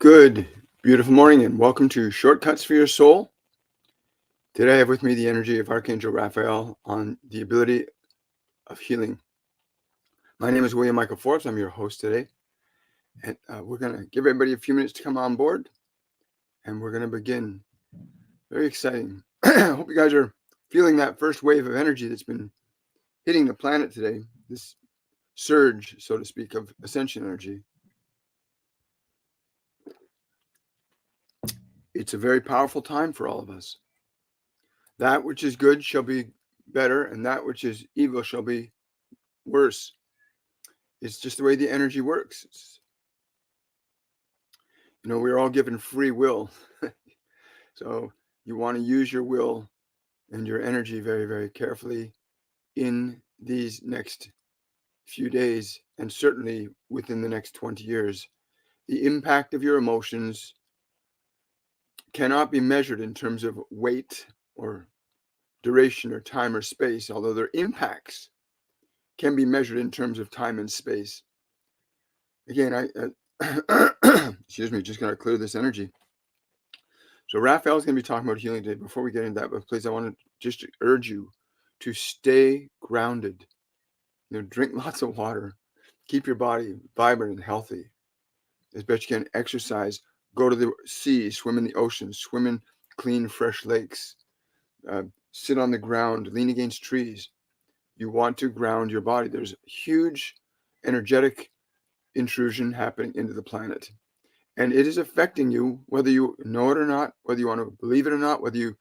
Good, beautiful morning, and welcome to Shortcuts for Your Soul. Today I have with me the energy of Archangel Raphael on the ability of healing. My name is William Michael Forbes. I'm your host today. And we're going to give everybody a few minutes to come on board, and we're going to begin. Very exciting. I hope you guys are feeling that first wave of energy that's been hitting the planet today, this surge, so to speak, of Ascension energy. It's a very powerful time for all of us. That which is good shall be better, and that which is evil shall be worse. It's just the way the energy works. We're all given free will. So you want to use your will and your energy very, very carefully in these next few days, and certainly within the next 20 years. The impact of your emotions cannot be measured in terms of weight or duration or time or space, although their impacts can be measured in terms of time and space. Again, excuse me, just going to clear this energy. So Raphael is going to be talking about healing today. Before we get into that, but please, I want to just urge you to stay grounded. Drink lots of water. Keep your body vibrant and healthy. As best you can, exercise. Go to the sea, swim in the ocean, swim in clean, fresh lakes. Sit on the ground, lean against trees. You want to ground your body. There's huge energetic intrusion happening into the planet. And it is affecting you, whether you know it or not, whether you want to believe it or not, whether you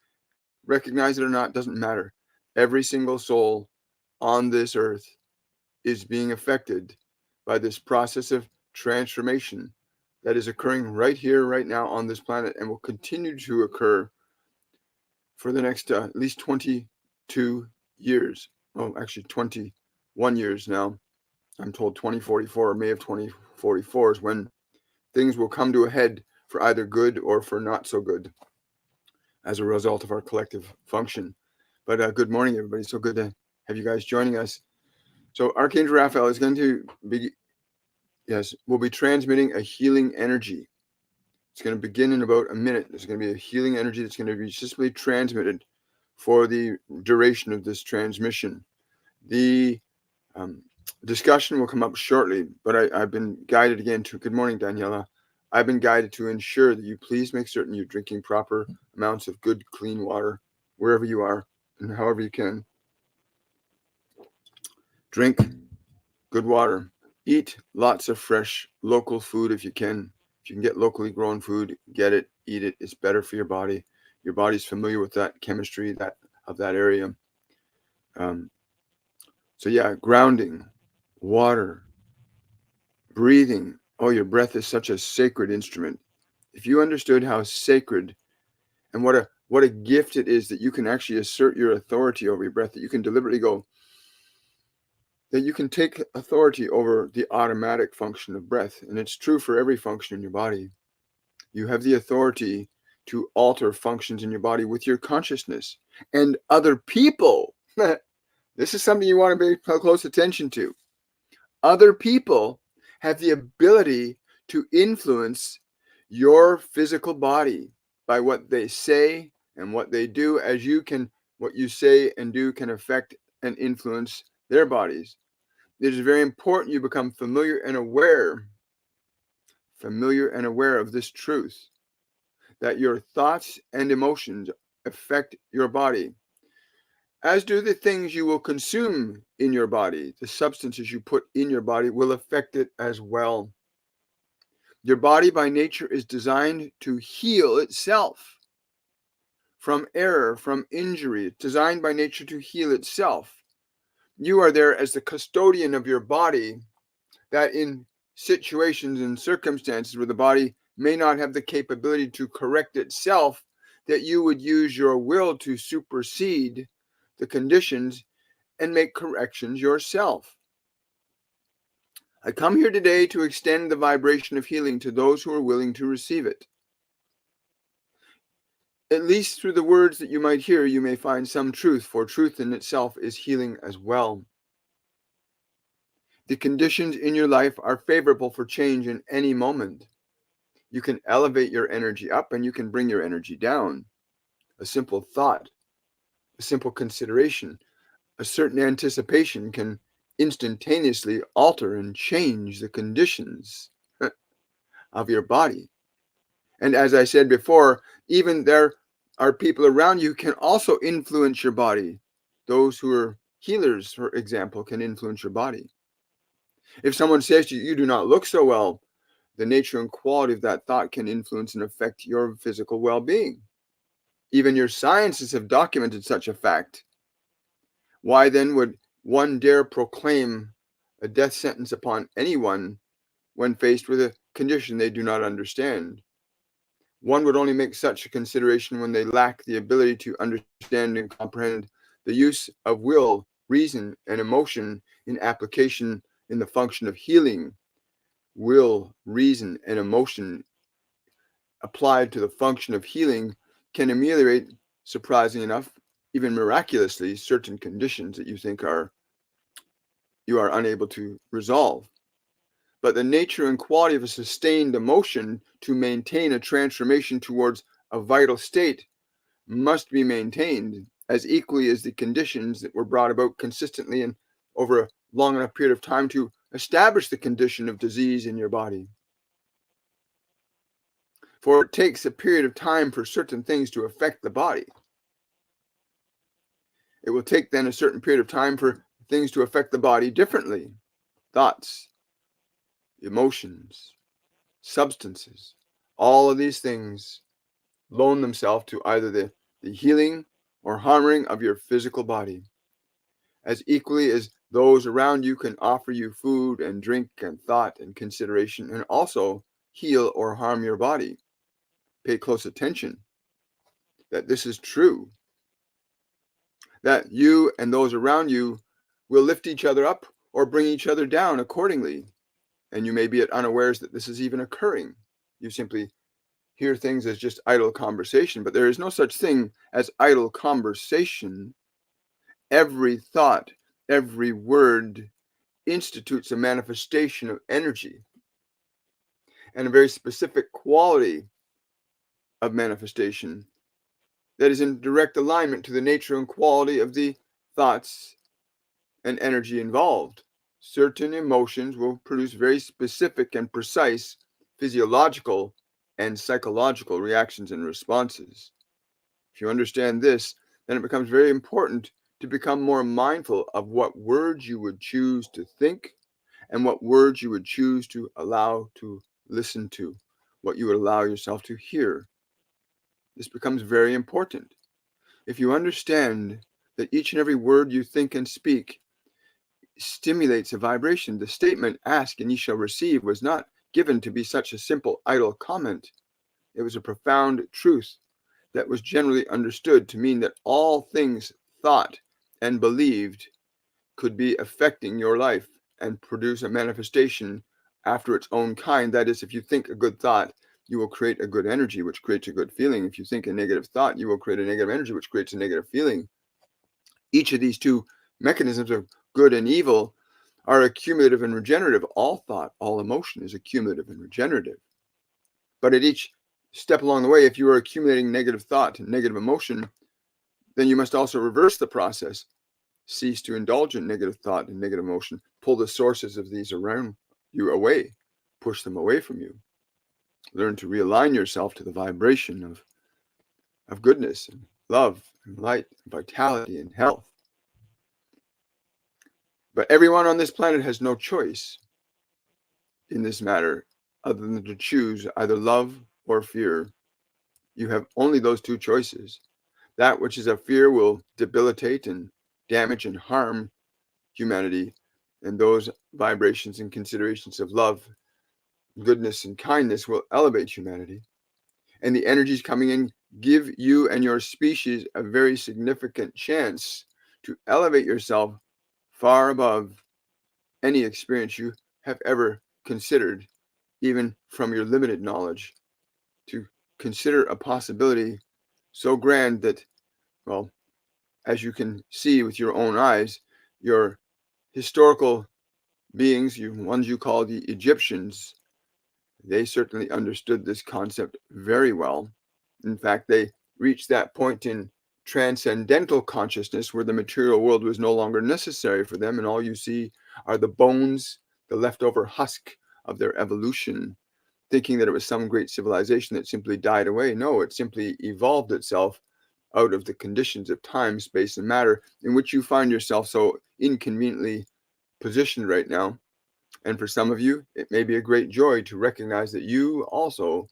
recognize it or not, doesn't matter. Every single soul on this earth is being affected by this process of transformation that is occurring right here, right now on this planet, and will continue to occur for the next at least 22 years. Oh, actually 21 years now. I'm told 2044 or May of 2044 is when things will come to a head for either good or for not so good as a result of our collective function. But good morning, everybody. So good to have you guys joining us. So Archangel Raphael is going to be, we'll be transmitting a healing energy. It's going to begin in about a minute. There's going to be a healing energy that's going to be simply transmitted for the duration of this transmission. The discussion will come up shortly, but I've been guided again to, good morning, Daniela. I've been guided to ensure that you please make certain you're drinking proper amounts of good, clean water wherever you are and however you can. Drink good water. Eat lots of fresh local food if you can. If you can get locally grown food, get it, eat it. It's better for your body. Your body's familiar with that chemistry of that area. So yeah, grounding, water, breathing. Oh, your breath is such a sacred instrument. If you understood how sacred and what a gift it is that you can actually assert your authority over your breath, that you can deliberately go, that you can take authority over the automatic function of breath. And it's true for every function in your body. You have the authority to alter functions in your body with your consciousness. And other people, this is something you want to pay close attention to. Other people have the ability to influence your physical body by what they say and what they do, as what you say and do can affect and influence their bodies. It is very important you become familiar and aware of this truth, that your thoughts and emotions affect your body, as do the things you will consume in your body. The substances you put in your body will affect it as well. Your body by nature is designed to heal itself from error, from injury. It's designed by nature to heal itself. You are there as the custodian of your body, that in situations and circumstances where the body may not have the capability to correct itself, that you would use your will to supersede the conditions and make corrections yourself. I come here today to extend the vibration of healing to those who are willing to receive it. At least through the words that you might hear, you may find some truth, for truth in itself is healing as well. The conditions in your life are favorable for change in any moment. You can elevate your energy up and you can bring your energy down. A simple thought, a simple consideration, a certain anticipation can instantaneously alter and change the conditions of your body. And as I said before, even there are people around you who can also influence your body. Those who are healers, for example, can influence your body. If someone says to you, you do not look so well, the nature and quality of that thought can influence and affect your physical well-being. Even your sciences have documented such a fact. Why then would one dare proclaim a death sentence upon anyone when faced with a condition they do not understand? One would only make such a consideration when they lack the ability to understand and comprehend the use of will, reason, and emotion in application in the function of healing. Will, reason, and emotion applied to the function of healing can ameliorate, surprisingly enough, even miraculously, certain conditions that you think you are unable to resolve. But the nature and quality of a sustained emotion to maintain a transformation towards a vital state must be maintained as equally as the conditions that were brought about consistently and over a long enough period of time to establish the condition of disease in your body. For it takes a period of time for certain things to affect the body. It will take then a certain period of time for things to affect the body differently. Thoughts, emotions, substances, all of these things loan themselves to either the healing or harming of your physical body, as equally as those around you can offer you food and drink and thought and consideration and also heal or harm your body. Pay close attention that this is true, that you and those around you will lift each other up or bring each other down accordingly. And you may be at unawares that this is even occurring. You simply hear things as just idle conversation, but there is no such thing as idle conversation. Every thought, every word institutes a manifestation of energy and a very specific quality of manifestation that is in direct alignment to the nature and quality of the thoughts and energy involved. Certain emotions will produce very specific and precise physiological and psychological reactions and responses. If you understand this, then it becomes very important to become more mindful of what words you would choose to think and what words you would choose to allow to listen to, what you would allow yourself to hear. This becomes very important. If you understand that each and every word you think and speak stimulates a vibration, the statement, ask and ye shall receive, was not given to be such a simple, idle comment. It was a profound truth that was generally understood to mean that all things thought and believed could be affecting your life and produce a manifestation after its own kind. That is, if you think a good thought, you will create a good energy, which creates a good feeling. If you think a negative thought, you will create a negative energy, which creates a negative feeling. Each of these two mechanisms of good and evil are accumulative and regenerative. All thought, all emotion is accumulative and regenerative. But at each step along the way, if you are accumulating negative thought and negative emotion, then you must also reverse the process. Cease to indulge in negative thought and negative emotion. Pull the sources of these around you away. Push them away from you. Learn to realign yourself to the vibration of goodness and love and light and vitality and health. But everyone on this planet has no choice in this matter other than to choose either love or fear. You have only those two choices. That which is a fear will debilitate and damage and harm humanity, and those vibrations and considerations of love, goodness, and kindness will elevate humanity. And the energies coming in give you and your species a very significant chance to elevate yourself far above any experience you have ever considered, even from your limited knowledge, to consider a possibility so grand that, well, as you can see with your own eyes, your historical beings, ones you call the Egyptians, they certainly understood this concept very well. In fact, they reached that point in transcendental consciousness where the material world was no longer necessary for them, and all you see are the bones, the leftover husk of their evolution, thinking that it was some great civilization that simply died away. No, it simply evolved itself out of the conditions of time, space, and matter in which you find yourself so inconveniently positioned right now. And for some of you, it may be a great joy to recognize that you also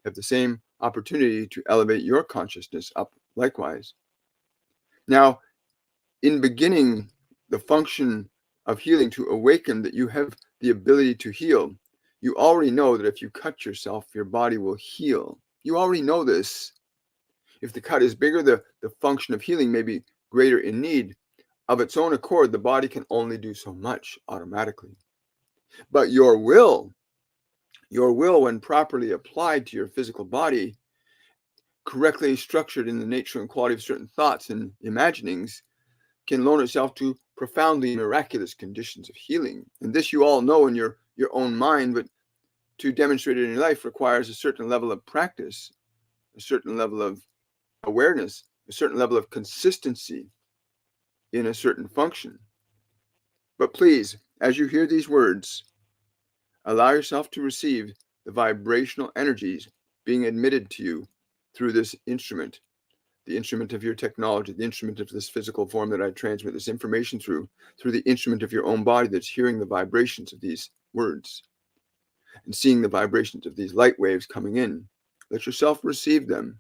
have the same opportunity to elevate your consciousness up likewise. Now, in beginning the function of healing to awaken that you have the ability to heal, you already know that if you cut yourself, your body will heal. You already know this. If the cut is bigger, the function of healing may be greater in need. Of its own accord, the body can only do so much automatically. But your will, when properly applied to your physical body, correctly structured in the nature and quality of certain thoughts and imaginings, can loan itself to profoundly miraculous conditions of healing. And this you all know in your own mind, but to demonstrate it in your life requires a certain level of practice, a certain level of awareness, a certain level of consistency in a certain function. But please, as you hear these words, allow yourself to receive the vibrational energies being admitted to you through this instrument, the instrument of your technology, the instrument of this physical form that I transmit this information through the instrument of your own body that's hearing the vibrations of these words and seeing the vibrations of these light waves coming in. Let yourself receive them.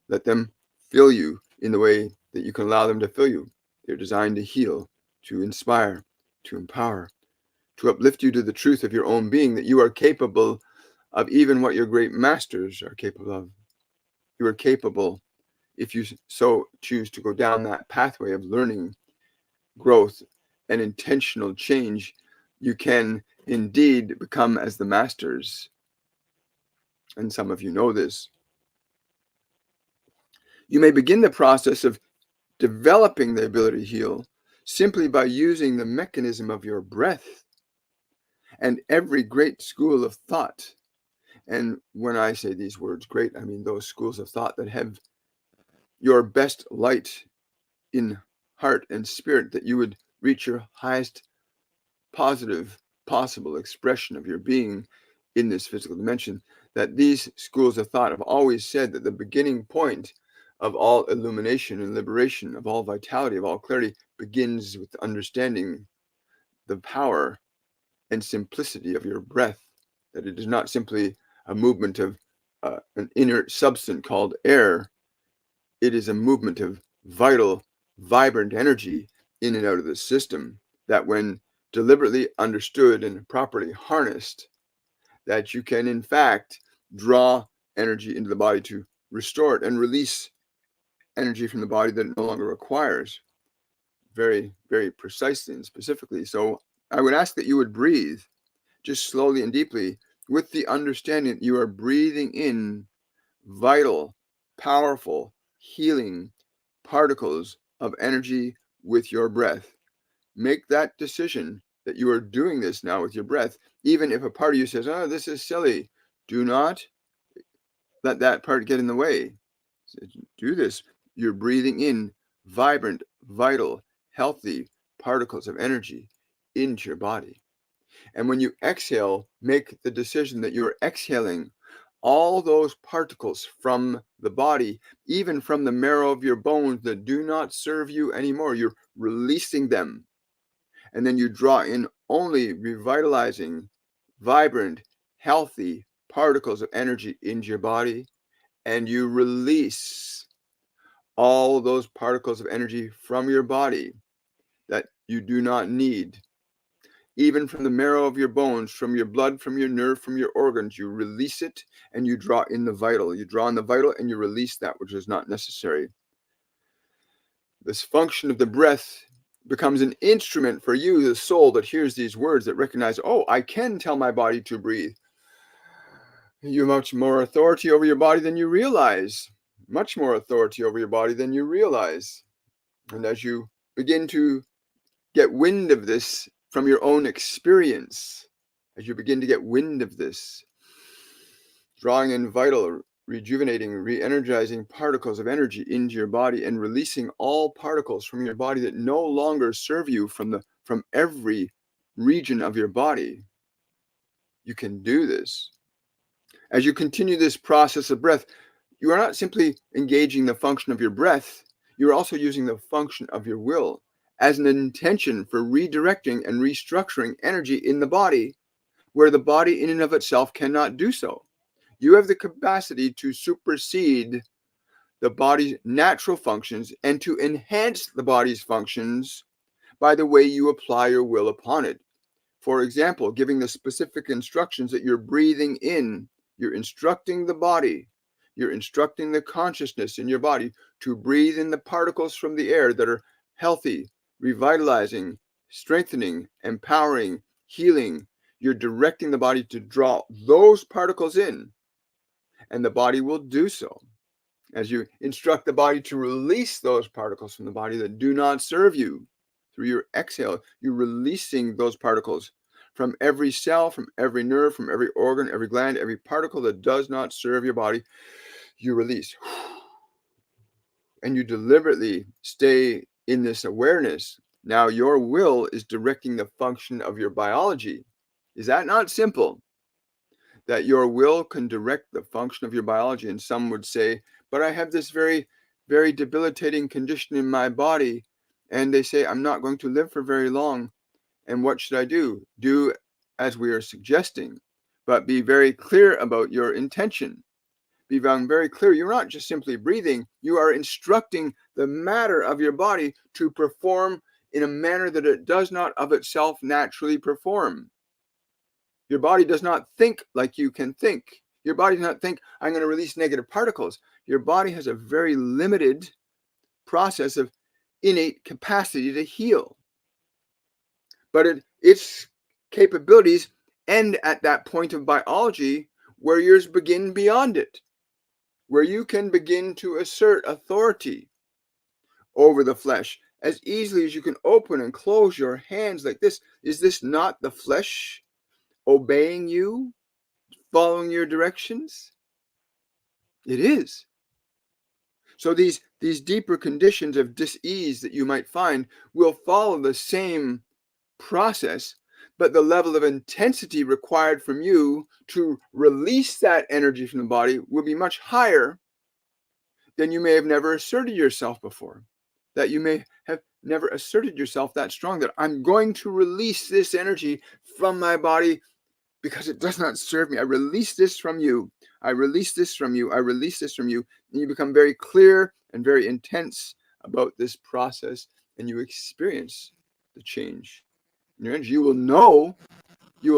Let them fill you in the way that you can allow them to fill you. They're designed to heal, to inspire, to empower, to uplift you to the truth of your own being, that you are capable of even what your great masters are capable of. You are capable, if you so choose to go down that pathway of learning, growth, and intentional change, you can indeed become as the masters. And some of you know this. You may begin the process of developing the ability to heal simply by using the mechanism of your breath and every great school of thought. And when I say these words great, I mean those schools of thought that have your best light in heart and spirit, that you would reach your highest positive possible expression of your being in this physical dimension. That these schools of thought have always said that the beginning point of all illumination and liberation, of all vitality, of all clarity, begins with understanding the power and simplicity of your breath, that it is not simply a movement of an inert substance called air. It is a movement of vital, vibrant energy in and out of the system that, when deliberately understood and properly harnessed, that you can in fact draw energy into the body to restore it and release energy from the body that it no longer requires, very, very precisely and specifically. So I would ask that you would breathe just slowly and deeply, with the understanding that you are breathing in vital, powerful, healing particles of energy with your breath. Make that decision that you are doing this now with your breath, even if a part of you says, oh, this is silly. Do not let that part get in the way. Do this. You're breathing in vibrant, vital, healthy particles of energy into your body. And when you exhale, make the decision that you're exhaling all those particles from the body, even from the marrow of your bones that do not serve you anymore. You're releasing them. And then you draw in only revitalizing, vibrant, healthy particles of energy into your body. And you release all those particles of energy from your body that you do not need. Even from the marrow of your bones, from your blood, from your nerve, from your organs, you release it and you draw in the vital. You draw in the vital and you release that which is not necessary. This function of the breath becomes an instrument for you, the soul that hears these words, that recognize, oh, I can tell my body to breathe. You have much more authority over your body than you realize. Much more authority over your body than you realize. And as you begin to get wind of this from your own experience, as you begin to get wind of this, drawing in vital, rejuvenating, re-energizing particles of energy into your body and releasing all particles from your body that no longer serve you from every region of your body. You can do this. As you continue this process of breath, you are not simply engaging the function of your breath, you are also using the function of your will as an intention for redirecting and restructuring energy in the body where the body in and of itself cannot do so. You have the capacity to supersede the body's natural functions and to enhance the body's functions by the way you apply your will upon it. For example, giving the specific instructions that you're breathing in, you're instructing the body, you're instructing the consciousness in your body to breathe in the particles from the air that are healthy, revitalizing, strengthening, empowering, healing. You're directing the body to draw those particles in, and the body will do so. As you instruct the body to release those particles from the body that do not serve you, through your exhale, you're releasing those particles from every cell, from every nerve, from every organ, every gland, every particle that does not serve your body. You release. And you deliberately stay in this awareness. Now your will is directing the function of your biology. Is that not simple? That your will can direct the function of your biology. And some would say, but I have this very, very debilitating condition in my body. And they say, I'm not going to live for very long. And what should I do? Do as we are suggesting, but be very clear about your intention. Be very clear. You're not just simply breathing. You are instructing the matter of your body to perform in a manner that it does not of itself naturally perform. Your body does not think like you can think. Your body does not think, I'm going to release negative particles. Your body has a very limited process of innate capacity to heal. But its capabilities end at that point of biology where yours begin beyond it, where you can begin to assert authority over the flesh as easily as you can open and close your hands like this. Is this not the flesh obeying you, following your directions? It is. So these deeper conditions of dis-ease that you might find will follow the same process, but the level of intensity required from you to release that energy from the body will be much higher than you may have never asserted yourself before. That you may have never asserted yourself that strong, that I'm going to release this energy from my body because it does not serve me. I release this from you. I release this from you. I release this from you. And you become very clear and very intense about this process, and you experience the change in your energy. You will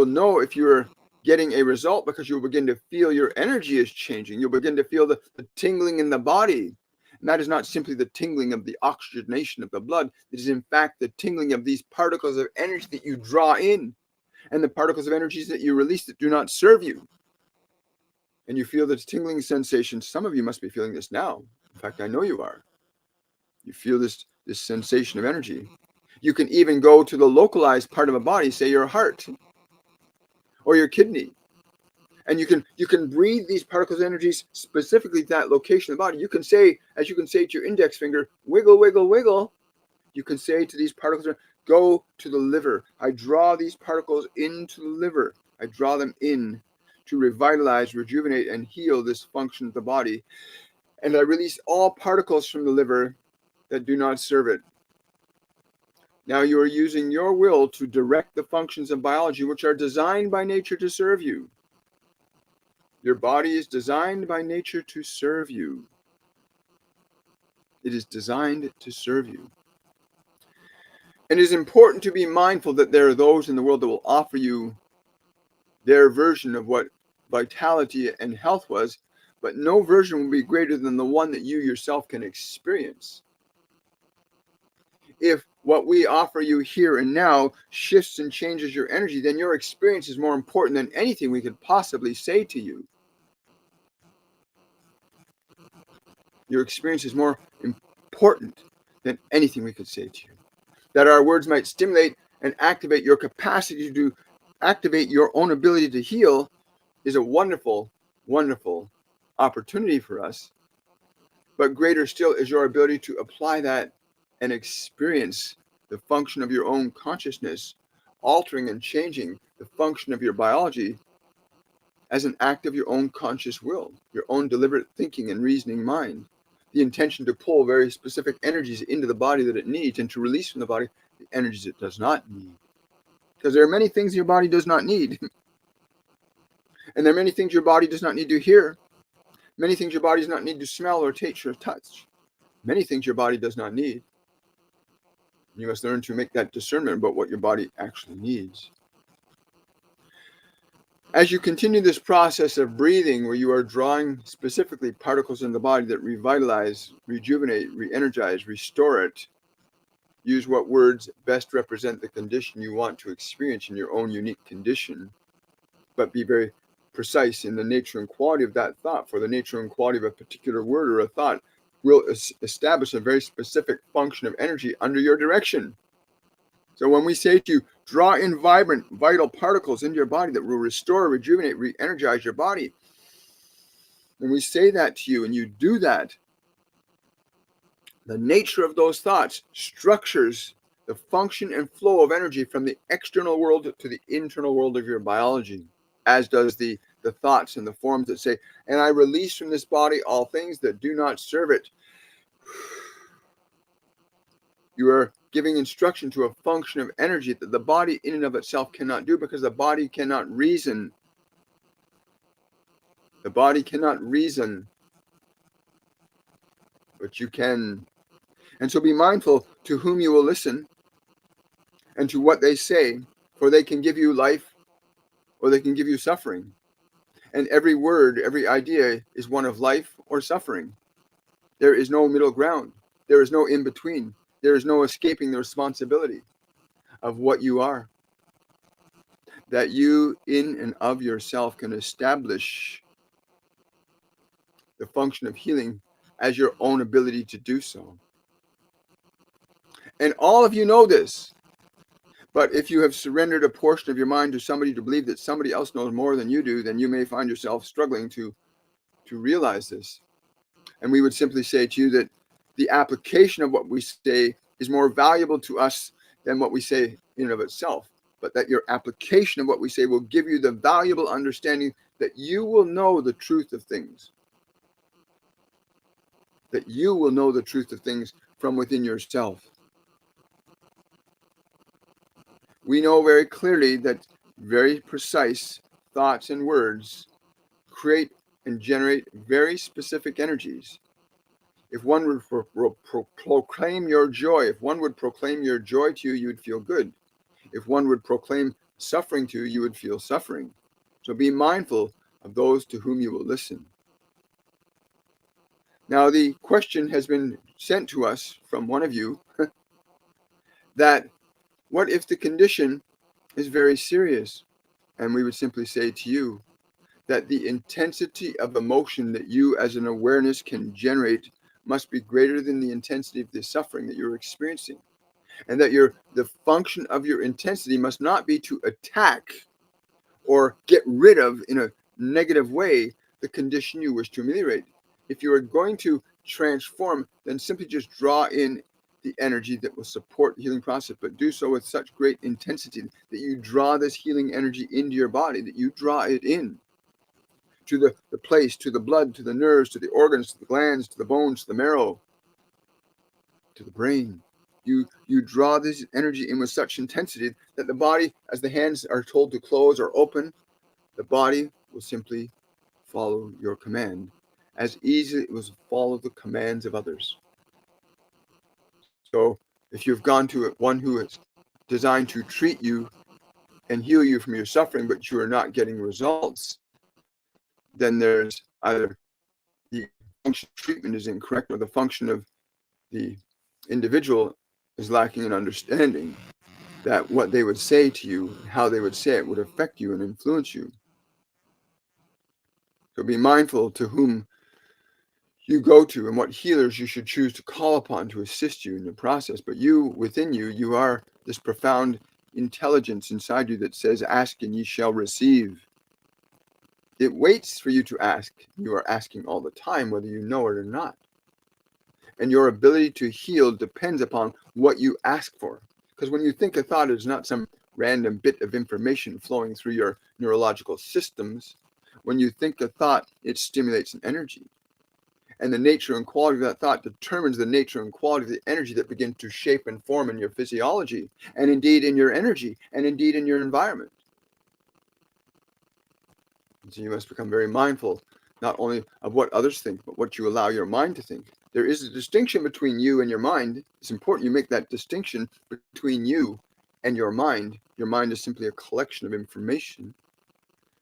know if you're getting a result because you'll begin to feel your energy is changing. You'll begin to feel the tingling in the body. And that is not simply the tingling of the oxygenation of the blood. It is in fact the tingling of these particles of energy that you draw in and the particles of energies that you release that do not serve you. And you feel this tingling sensation. Some of you must be feeling this now. In fact, I know you are. You feel this sensation of energy. You can even go to the localized part of a body, say your heart or your kidney. And you can breathe these particles of energies specifically to that location of the body. You can say, as you can say to your index finger, wiggle, wiggle, wiggle. You can say to these particles, go to the liver. I draw these particles into the liver. I draw them in to revitalize, rejuvenate, and heal this function of the body. And I release all particles from the liver that do not serve it. Now you are using your will to direct the functions of biology which are designed by nature to serve you. Your body is designed by nature to serve you. It is designed to serve you. And it is important to be mindful that there are those in the world that will offer you their version of what vitality and health was, but no version will be greater than the one that you yourself can experience. If what we offer you here and now shifts and changes your energy, then your experience is more important than anything we could possibly say to you. Your experience is more important than anything we could say to you. That our words might stimulate and activate your capacity to activate your own ability to heal is a wonderful wonderful opportunity for us. But greater still is your ability to apply that and experience the function of your own consciousness, altering and changing the function of your biology as an act of your own conscious will, your own deliberate thinking and reasoning mind. The intention to pull very specific energies into the body that it needs and to release from the body the energies it does not need. Because there are many things your body does not need. And there are many things your body does not need to hear. Many things your body does not need to smell or taste or touch. Many things your body does not need. You must learn to make that discernment about what your body actually needs. As you continue this process of breathing, where you are drawing specifically particles in the body that revitalize, rejuvenate, re-energize, restore it, use what words best represent the condition you want to experience in your own unique condition, but be very precise in the nature and quality of that thought, for the nature and quality of a particular word or a thought will establish a very specific function of energy under your direction. So when we say to you, draw in vibrant, vital particles into your body that will restore, rejuvenate, re-energize your body, when we say that to you and you do that, the nature of those thoughts structures the function and flow of energy from the external world to the internal world of your biology, as does the thoughts and the forms that say, and I release from this body all things that do not serve it. You are giving instruction to a function of energy that the body in and of itself cannot do, because the body cannot reason. The body cannot reason, but you can. And so be mindful to whom you will listen and to what they say, for they can give you life or they can give you suffering. And every word, every idea is one of life or suffering. There is no middle ground. There is no in between. There is no escaping the responsibility of what you are. That you in and of yourself can establish the function of healing as your own ability to do so. And all of you know this. But if you have surrendered a portion of your mind to somebody to believe that somebody else knows more than you do, then you may find yourself struggling to realize this. And we would simply say to you that the application of what we say is more valuable to us than what we say in and of itself. But that your application of what we say will give you the valuable understanding that you will know the truth of things. That you will know the truth of things from within yourself. We know very clearly that very precise thoughts and words create and generate very specific energies. If one would proclaim your joy, if one would proclaim your joy to you, you would feel good. If one would proclaim suffering to you, you would feel suffering. So be mindful of those to whom you will listen. Now, the question has been sent to us from one of you that what if the condition is very serious? And we would simply say to you that the intensity of emotion that you as an awareness can generate must be greater than the intensity of the suffering that you're experiencing. And that the function of your intensity must not be to attack or get rid of in a negative way the condition you wish to ameliorate. If you are going to transform, then simply just draw in the energy that will support the healing process, but do so with such great intensity that you draw this healing energy into your body, that you draw it in to the place, to the blood, to the nerves, to the organs, to the glands, to the bones, to the marrow, to the brain. You draw this energy in with such intensity that the body, as the hands are told to close or open, the body will simply follow your command as easily as it will follow the commands of others. So if you've gone to one who is designed to treat you and heal you from your suffering, but you are not getting results, then there's either the function of treatment is incorrect or the function of the individual is lacking in understanding that what they would say to you, how they would say it, would affect you and influence you. So be mindful to whom you go to and what healers you should choose to call upon to assist you in the process. But you, within you, you are this profound intelligence inside you that says, ask and ye shall receive. It waits for you to ask. You are asking all the time, whether you know it or not. And your ability to heal depends upon what you ask for. Because when you think a thought, is not some random bit of information flowing through your neurological systems. When you think a thought, it stimulates an energy. And the nature and quality of that thought determines the nature and quality of the energy that begins to shape and form in your physiology, and indeed in your energy, and indeed in your environment. And so you must become very mindful, not only of what others think, but what you allow your mind to think. There is a distinction between you and your mind. It's important you make that distinction between you and your mind. Your mind is simply a collection of information,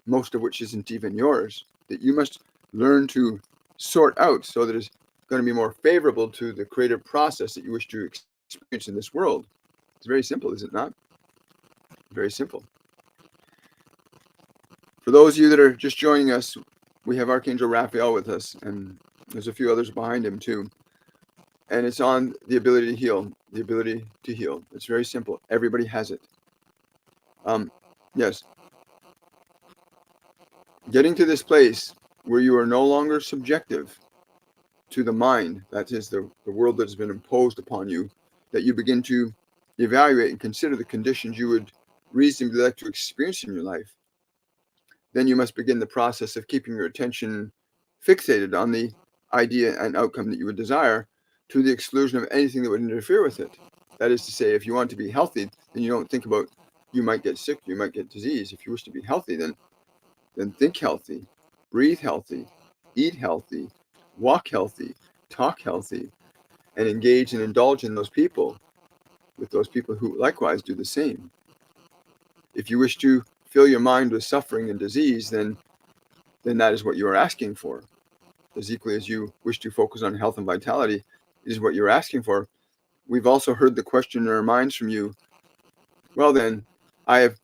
most of which isn't even yours, that you must learn to sort out so that it's going to be more favorable to the creative process that you wish to experience in this world. It's very simple, is it not? Very simple. For those of you that are just joining us, we have Archangel Raphael with us, and there's a few others behind him too. And it's on the ability to heal, the ability to heal. It's very simple. Everybody has it. Yes. Getting to this place where you are no longer subjective to the mind, that is the world that has been imposed upon you, that you begin to evaluate and consider the conditions you would reasonably like to experience in your life. Then you must begin the process of keeping your attention fixated on the idea and outcome that you would desire, to the exclusion of anything that would interfere with it. That is to say, if you want to be healthy, then you don't think about you might get sick, you might get disease. If you wish to be healthy, then think healthy, breathe healthy, eat healthy, walk healthy, talk healthy, and engage and indulge in those people, with those people who likewise do the same. If you wish to fill your mind with suffering and disease, then that is what you are asking for. As equally as you wish to focus on health and vitality, is what you're asking for. We've also heard the question in our minds from you, well then, I've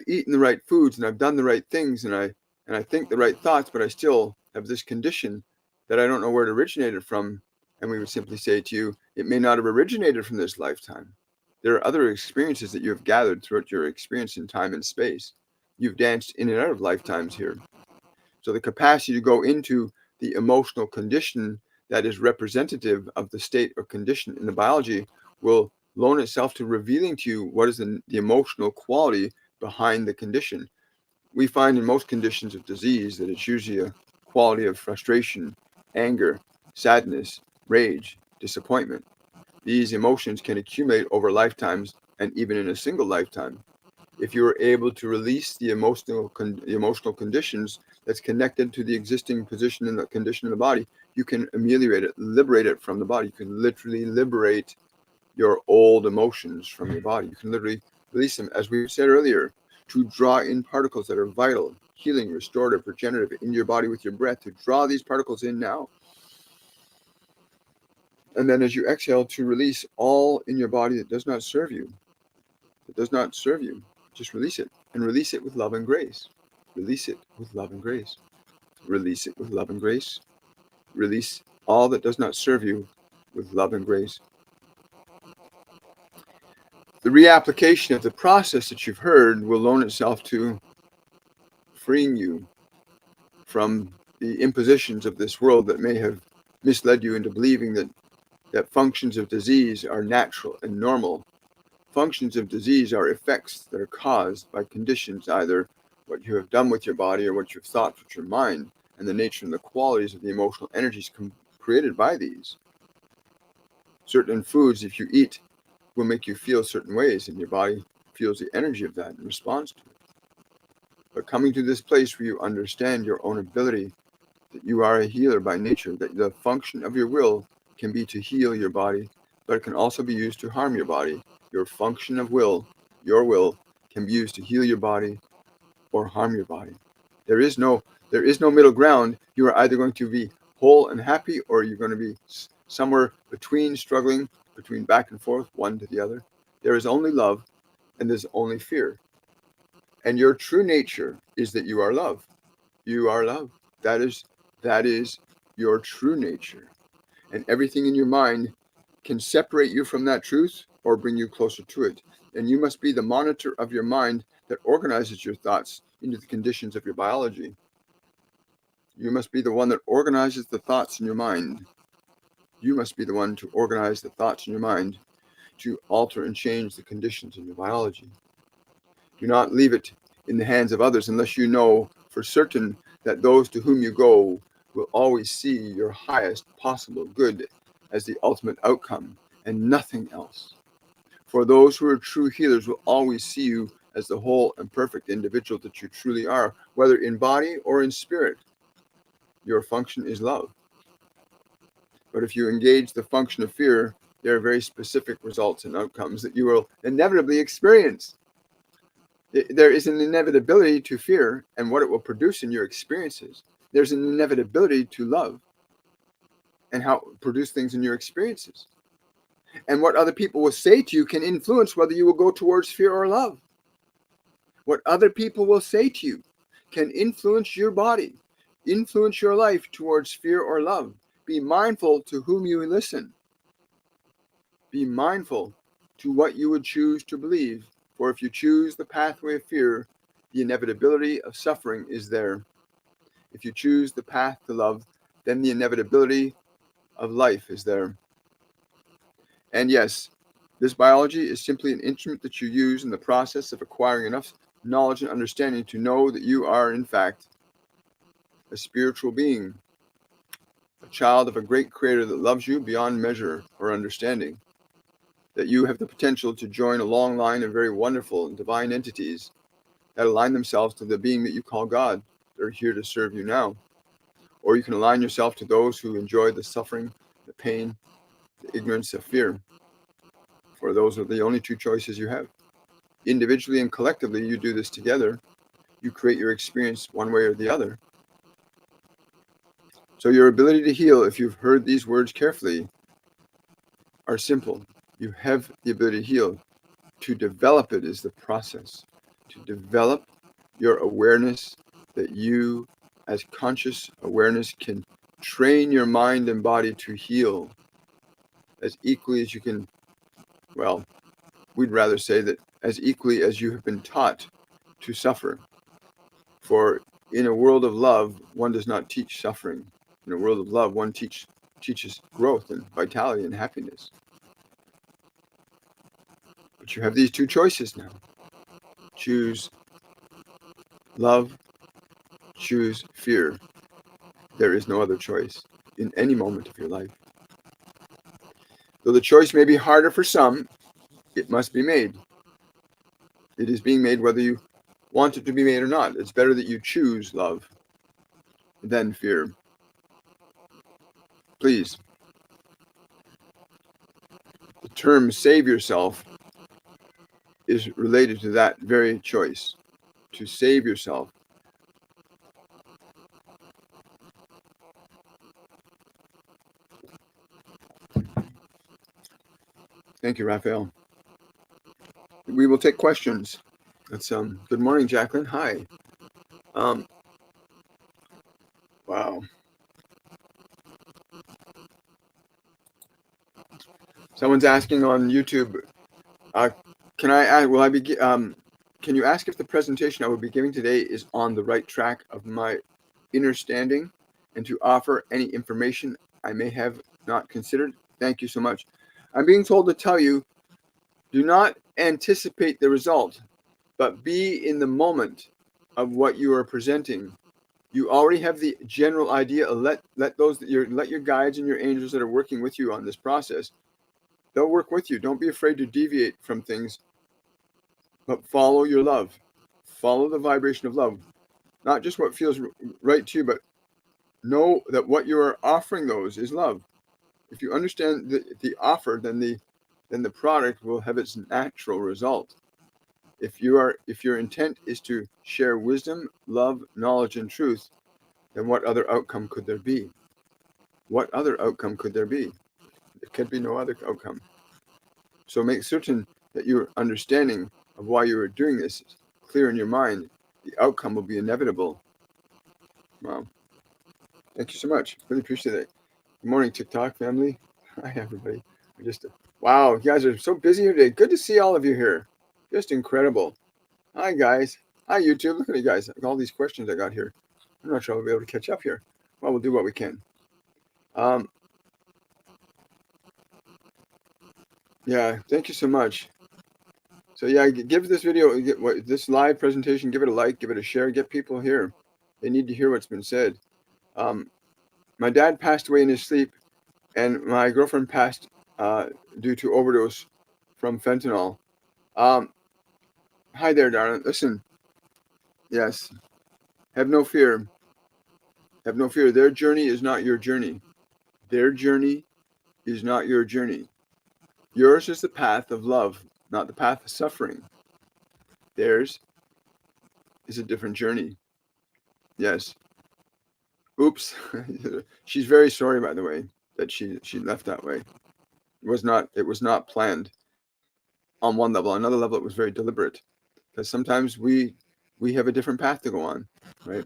eaten the right foods and I've done the right things and I think the right thoughts, but I still have this condition that I don't know where it originated from. And we would simply say to you, it may not have originated from this lifetime. There are other experiences that you have gathered throughout your experience in time and space. You've danced in and out of lifetimes here. So the capacity to go into the emotional condition that is representative of the state or condition in the biology will loan itself to revealing to you what is the emotional quality behind the condition. We find in most conditions of disease that it's usually a quality of frustration, anger, sadness, rage, disappointment. These emotions can accumulate over lifetimes and even in a single lifetime. If you are able to release the emotional conditions that's connected to the existing position in the condition of the body, you can ameliorate it, liberate it from the body. You can literally liberate your old emotions from your body. You can literally release them, as we said earlier, to draw in particles that are vital, healing, restorative, regenerative in your body with your breath, to draw these particles in now. And then as you exhale, to release all in your body that does not serve you. That does not serve you. Just release it, and release it with love and grace. Release it with love and grace. Release it with love and grace. Release all that does not serve you with love and grace. The reapplication of the process that you've heard will loan itself to freeing you from the impositions of this world that may have misled you into believing that functions of disease are natural and normal. Functions of disease are effects that are caused by conditions, either what you have done with your body or what you've thought with your mind, and the nature and the qualities of the emotional energies created by these. Certain foods, if you eat, will make you feel certain ways, and your body feels the energy of that and responds to it. But coming to this place where you understand your own ability, that you are a healer by nature, that the function of your will can be to heal your body, but it can also be used to harm your body. Your function of will, your will, can be used to heal your body or harm your body. There is no middle ground. You are either going to be whole and happy, or you're going to be somewhere between, struggling between back and forth, one to the other. There is only love, and there's only fear. And your true nature is that you are love. You are love. That is your true nature. And everything in your mind can separate you from that truth or bring you closer to it. And you must be the monitor of your mind that organizes your thoughts into the conditions of your biology. You must be the one that organizes the thoughts in your mind. You must be the one to organize the thoughts in your mind to alter and change the conditions in your biology. Do not leave it in the hands of others unless you know for certain that those to whom you go will always see your highest possible good as the ultimate outcome and nothing else. For those who are true healers will always see you as the whole and perfect individual that you truly are, whether in body or in spirit. Your function is love. But if you engage the function of fear, there are very specific results and outcomes that you will inevitably experience. There is an inevitability to fear and what it will produce in your experiences. There's an inevitability to love and how it will produce things in your experiences. And what other people will say to you can influence whether you will go towards fear or love. What other people will say to you can influence your body, influence your life towards fear or love. Be mindful to whom you listen. Be mindful to what you would choose to believe. For if you choose the pathway of fear, the inevitability of suffering is there. If you choose the path to love, then the inevitability of life is there. And yes, this biology is simply an instrument that you use in the process of acquiring enough knowledge and understanding to know that you are, in fact, a spiritual being, a child of a great creator that loves you beyond measure or understanding, that you have the potential to join a long line of very wonderful and divine entities that align themselves to the being that you call God. They're here to serve you now. Or you can align yourself to those who enjoy the suffering, the pain, the ignorance of fear. For those are the only two choices you have. Individually and collectively, you do this together. You create your experience one way or the other. So your ability to heal, if you've heard these words carefully, are simple. You have the ability to heal. To develop it is the process. To develop your awareness that you, as conscious awareness, can train your mind and body to heal as equally as you can, well, we'd rather say that as equally as you have been taught to suffer. For in a world of love, one does not teach suffering. In a world of love, one teaches growth and vitality and happiness. But you have these two choices now. Choose love, choose fear. There is no other choice in any moment of your life. Though the choice may be harder for some, it must be made. It is being made whether you want it to be made or not. It's better that you choose love than fear. Please. The term save yourself is related to that very choice. To save yourself. Thank you, Raphael. We will take questions. That's good morning, Jacqueline. Hi. Wow. Someone's asking on YouTube, can I ask, can you ask if the presentation I will be giving today is on the right track of my understanding and to offer any information I may have not considered? Thank you so much. I'm being told to tell you, do not anticipate the result, but be in the moment of what you are presenting. You already have the general idea. Let your guides and your angels that are working with you on this process, they'll work with you. Don't be afraid to deviate from things, but follow your love. Follow the vibration of love. Not just what feels right to you, but know that what you are offering those is love. If you understand the offer, then the product will have its natural result. If your intent is to share wisdom, love, knowledge, and truth, then what other outcome could there be? What other outcome could there be? There can be no other outcome. So make certain that your understanding of why you are doing this is clear in your mind. The outcome will be inevitable. Wow. Thank you so much. Really appreciate it. Good morning, TikTok family. Hi, everybody. Wow, you guys are so busy here today. Good to see all of you here. Just incredible. Hi, guys. Hi, YouTube. Look at you guys. All these questions I got here. I'm not sure I'll be able to catch up here. Well, we'll do what we can. Yeah, thank you so much. So yeah, give this video, this live presentation, give it a like, give it a share, get people here. They need to hear what's been said. My dad passed away in his sleep, and my girlfriend passed due to overdose from fentanyl. Hi there, darling. Listen, yes, have no fear. Have no fear. Their journey is not your journey. Their journey is not your journey. Yours is the path of love, not the path of suffering. Theirs is a different journey. Yes. Oops. She's very sorry, by the way, that she left that way. It was not planned on one level. On another level, it was very deliberate, because sometimes we have a different path to go on, right?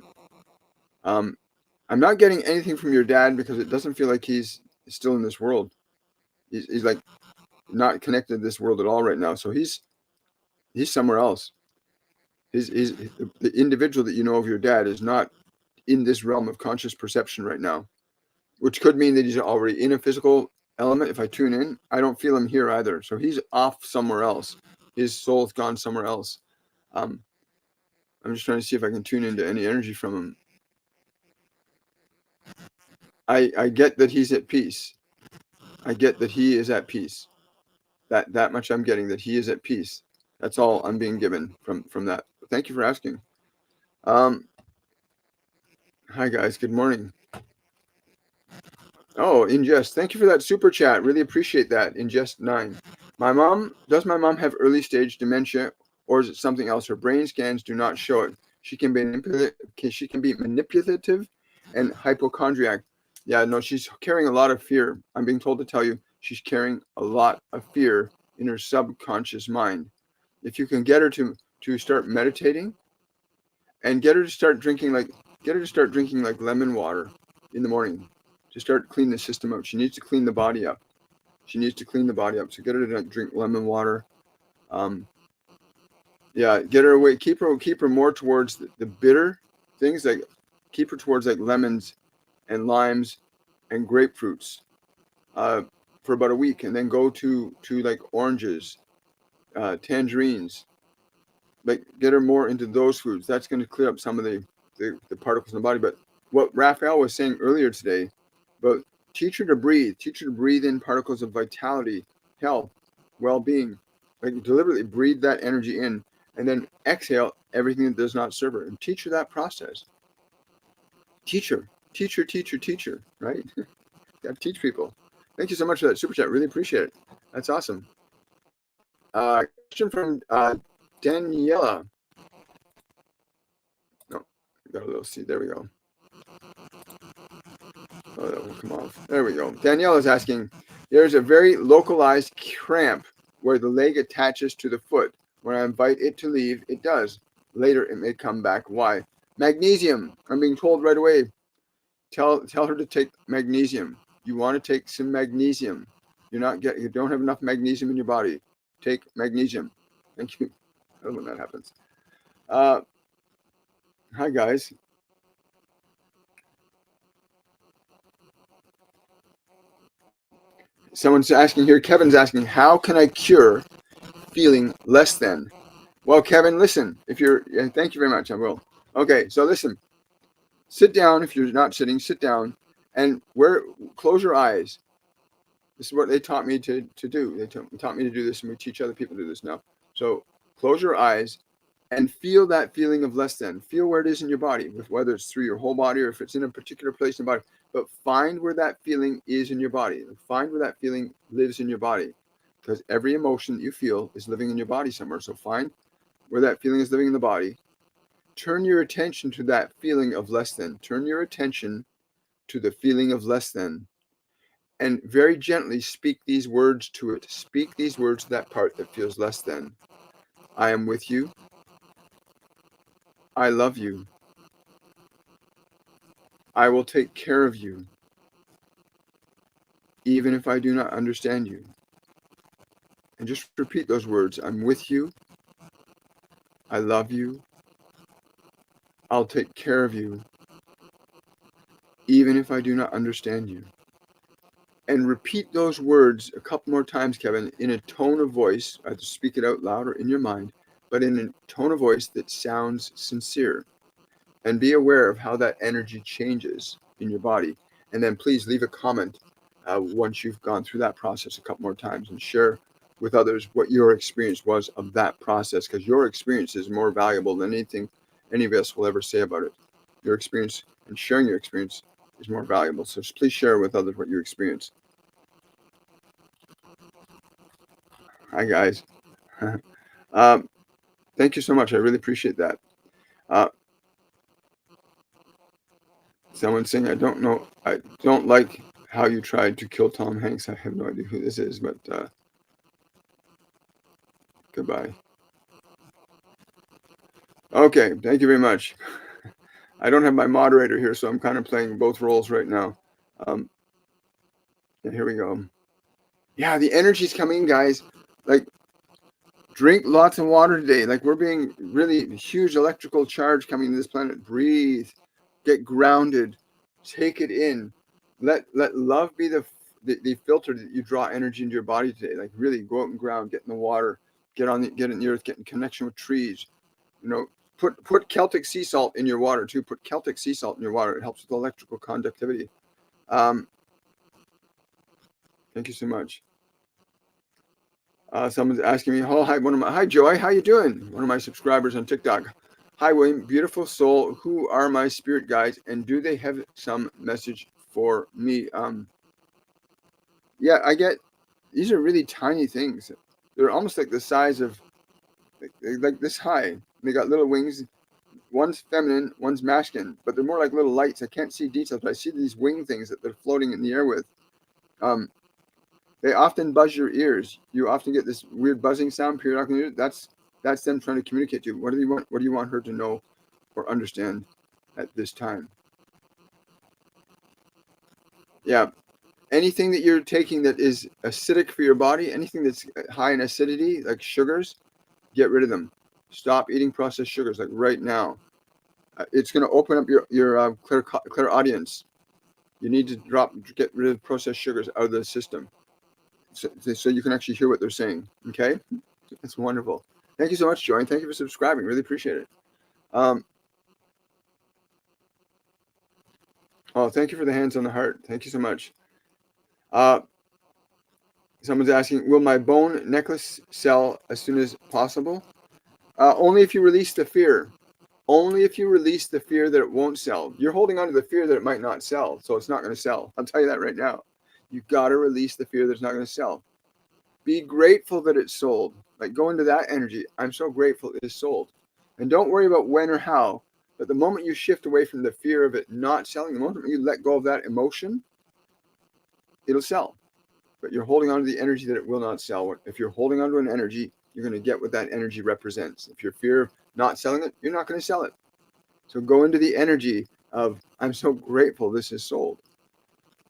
I'm not getting anything from your dad because it doesn't feel like he's still in this world. He's like not connected to this world at all right now. So he's somewhere else. He's the individual that you know of your dad is not in this realm of conscious perception right now, which could mean that he's already in a physical element. If I tune in, I don't feel him here either. So he's off somewhere else. His soul's gone somewhere else. I'm just trying to see if I can tune into any energy from him. I get that he's at peace. I get that he is at peace. That much I'm getting, that he is at peace. That's all I'm being given from that. Thank you for asking. Hi guys, good morning. Oh, Ingest, thank you for that super chat. Really appreciate that. Ingest9. Does my mom have early stage dementia, or is it something else? Her brain scans do not show it. She can be manipulative and hypochondriac. Yeah, no, she's carrying a lot of fear. I'm being told to tell you she's carrying a lot of fear in her subconscious mind. If you can get her to start meditating, and get her to start drinking like lemon water in the morning, to start cleaning the system out. She needs to clean the body up. So get her to drink lemon water. Yeah, get her away. Keep her more towards the bitter things. Like keep her towards like lemons and limes and grapefruits for about a week, and then go to like oranges, tangerines. Like get her more into those foods. That's going to clear up some of the particles in the body. But what Raphael was saying earlier today, but teach her to breathe in particles of vitality, health, well-being. Like deliberately breathe that energy in, and then exhale everything that does not serve her, and teach her that process. Teach her, right? Gotta teach people. Thank you so much for that super chat. Really appreciate it. That's awesome. Question from Daniela. No, got a little seed. There we go. Oh, that will come off. There we go. Danielle is asking, there's a very localized cramp where the leg attaches to the foot. When I invite it to leave, it does. Later, it may come back. Why? Magnesium. I'm being told right away. Tell her to take magnesium. You want to take some magnesium. You don't have enough magnesium in your body. Take magnesium. Thank you. I don't know when that happens. Hi, guys. Someone's asking here, Kevin's asking, how can I cure feeling less than? Well, Kevin, listen, thank you very much, I will. Okay, so listen, sit down. If you're not sitting, sit down and close your eyes. This is what they taught me to do. They taught me to do this, and we teach other people to do this now. So close your eyes and feel that feeling of less than. Feel where it is in your body, whether it's through your whole body or if it's in a particular place in the body. But find where that feeling is in your body. Find where that feeling lives in your body, because every emotion that you feel is living in your body somewhere. So find where that feeling is living in the body. Turn your attention to that feeling of less than. Turn your attention to the feeling of less than. And very gently speak these words to it. Speak these words to that part that feels less than. I am with you. I love you. I will take care of you, even if I do not understand you. And just repeat those words. I'm with you. I love you. I'll take care of you, even if I do not understand you. And repeat those words a couple more times, Kevin, in a tone of voice, either speak it out loud or in your mind, but in a tone of voice that sounds sincere. And be aware of how that energy changes in your body. And then please leave a comment once you've gone through that process a couple more times, and share with others what your experience was of that process, because your experience is more valuable than anything any of us will ever say about it. Your experience and sharing your experience is more valuable. So please share with others what you experienced. Hi, guys. Thank you so much. I really appreciate that. Someone saying, I don't know, I don't like how you tried to kill Tom Hanks. I have no idea who this is, but goodbye. Okay, thank you very much. I don't have my moderator here, so I'm kind of playing both roles right now. Yeah, here we go. Yeah, the energy's coming, guys. Like, drink lots of water today. Like, we're being really huge electrical charge coming to this planet. Breathe, get grounded, take it in. Let love be the filter that you draw energy into your body today. Like, really go out and ground, get in the water, get in the earth, get in connection with trees. You know, put Celtic sea salt in your water too. Put Celtic sea salt in your water. It helps with electrical conductivity. Thank you so much. Someone's asking me, oh, hi Joy, how you doing? One of my subscribers on TikTok. Hi William, beautiful soul. Who are my spirit guides, and do they have some message for me? Yeah, I get, these are really tiny things. They're almost like the size of, like this high. They got little wings. One's feminine, one's masculine, but they're more like little lights. I can't see details, but I see these wing things that they're floating in the air with. They often buzz your ears. You often get this weird buzzing sound periodically. That's them trying to communicate to you. What do you want? What do you want her to know or understand at this time? Yeah, anything that you're taking that is acidic for your body, anything that's high in acidity, like sugars, get rid of them. Stop eating processed sugars, like right now. It's going to open up your clear audience. You need to get rid of processed sugars out of the system, so you can actually hear what they're saying. Okay, that's wonderful. Thank you so much, Joy. Thank you for subscribing. Really appreciate it. Oh, thank you for the hands on the heart. Thank you so much. Someone's asking, will my bone necklace sell as soon as possible? Only if you release the fear. Only if you release the fear that it won't sell. You're holding on to the fear that it might not sell, so it's not going to sell. I'll tell you that right now. You've got to release the fear that it's not going to sell. Be grateful that it's sold. Like, go into that energy. I'm so grateful it is sold. And don't worry about when or how. But the moment you shift away from the fear of it not selling, the moment you let go of that emotion, it'll sell. But you're holding on to the energy that it will not sell. If you're holding on to an energy, you're going to get what that energy represents. If you're fear of not selling it, you're not going to sell it. So go into the energy of, I'm so grateful this is sold.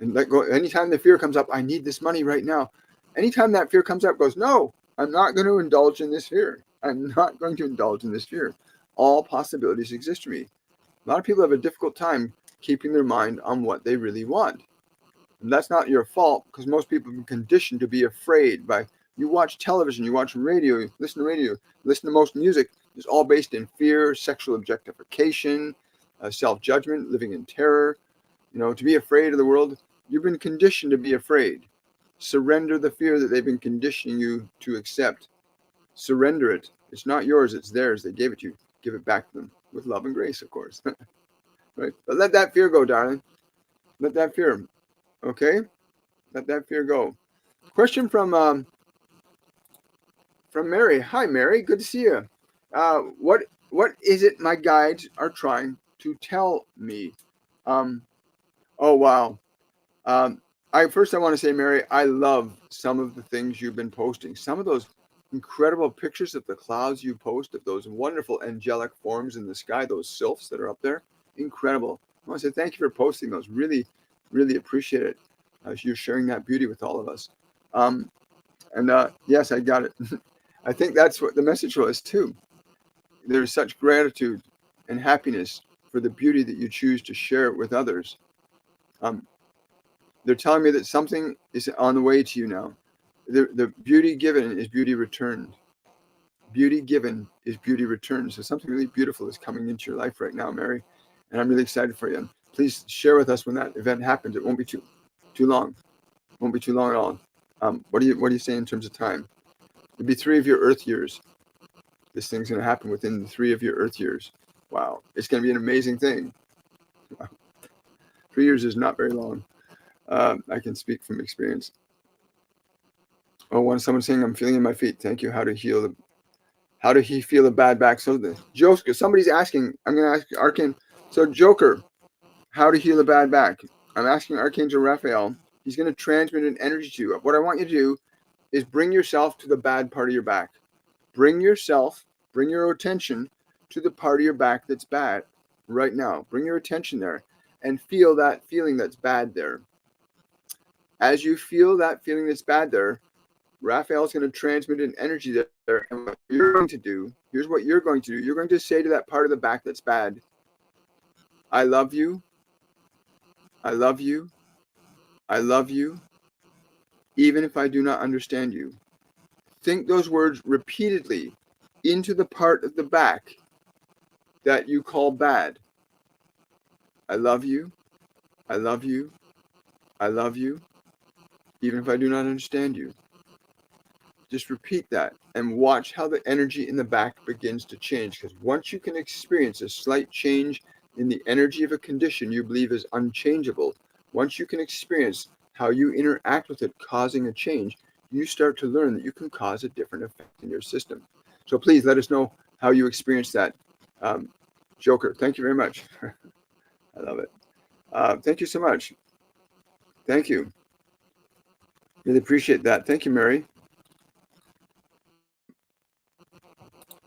And let go. Anytime the fear comes up, I need this money right now. Anytime that fear comes up, goes, no, I'm not going to indulge in this fear. I'm not going to indulge in this fear. All possibilities exist for me. A lot of people have a difficult time keeping their mind on what they really want. And that's not your fault, because most people have been conditioned to be afraid by, you watch television, you watch radio, you listen to most music. It's all based in fear, sexual objectification, self-judgment, living in terror. You know, to be afraid of the world. You've been conditioned to be afraid. Surrender the fear that they've been conditioning you to accept. Surrender it. It's not yours, it's theirs. They gave it to you. Give it back to them with love and grace, of course. Right? But let that fear go, darling. Let that fear. Okay? Let that fear go. Question from Mary. Hi, Mary. Good to see you. What is it my guides are trying to tell me? Oh, wow. I want to say, Mary, I love some of the things you've been posting. Some of those incredible pictures of the clouds you post, of those wonderful angelic forms in the sky, those sylphs that are up there. Incredible. I want to say thank you for posting those. Really, really appreciate it. You're sharing that beauty with all of us. Yes, I got it. I think that's what the message was too. There's such gratitude and happiness for the beauty that you choose to share with others. They're telling me that something is on the way to you now. The beauty given is beauty returned. Beauty given is beauty returned. So something really beautiful is coming into your life right now, Mary. And I'm really excited for you. And please share with us when that event happens. It won't be too long. It won't be too long at all. What do you say in terms of time? It'll be 3 of your Earth years. This thing's going to happen within 3 of your Earth years. Wow. It's going to be an amazing thing. Wow. 3 years is not very long. I can speak from experience. Oh, someone's saying I'm feeling in my feet. Thank you. How to he feel a bad back? So Joker, somebody's asking. I'm going to ask Archangel. So Joker, how to heal a bad back? I'm asking Archangel Raphael. He's going to transmit an energy to you. What I want you to do is bring yourself to the bad part of your back. Bring your attention to the part of your back that's bad right now. Bring your attention there and feel that feeling that's bad there. As you feel that feeling that's bad there, Raphael's going to transmit an energy there. And what you're going to do, here's what you're going to do. You're going to say to that part of the back that's bad, I love you. I love you. I love you. Even if I do not understand you. Think those words repeatedly into the part of the back that you call bad. I love you. I love you. I love you. Even if I do not understand you. Just repeat that and watch how the energy in the back begins to change. Because once you can experience a slight change in the energy of a condition you believe is unchangeable, once you can experience how you interact with it causing a change, you start to learn that you can cause a different effect in your system. So please let us know how you experience that. Joker, thank you very much. I love it. Thank you so much. Thank you. Really appreciate that. Thank you, Mary.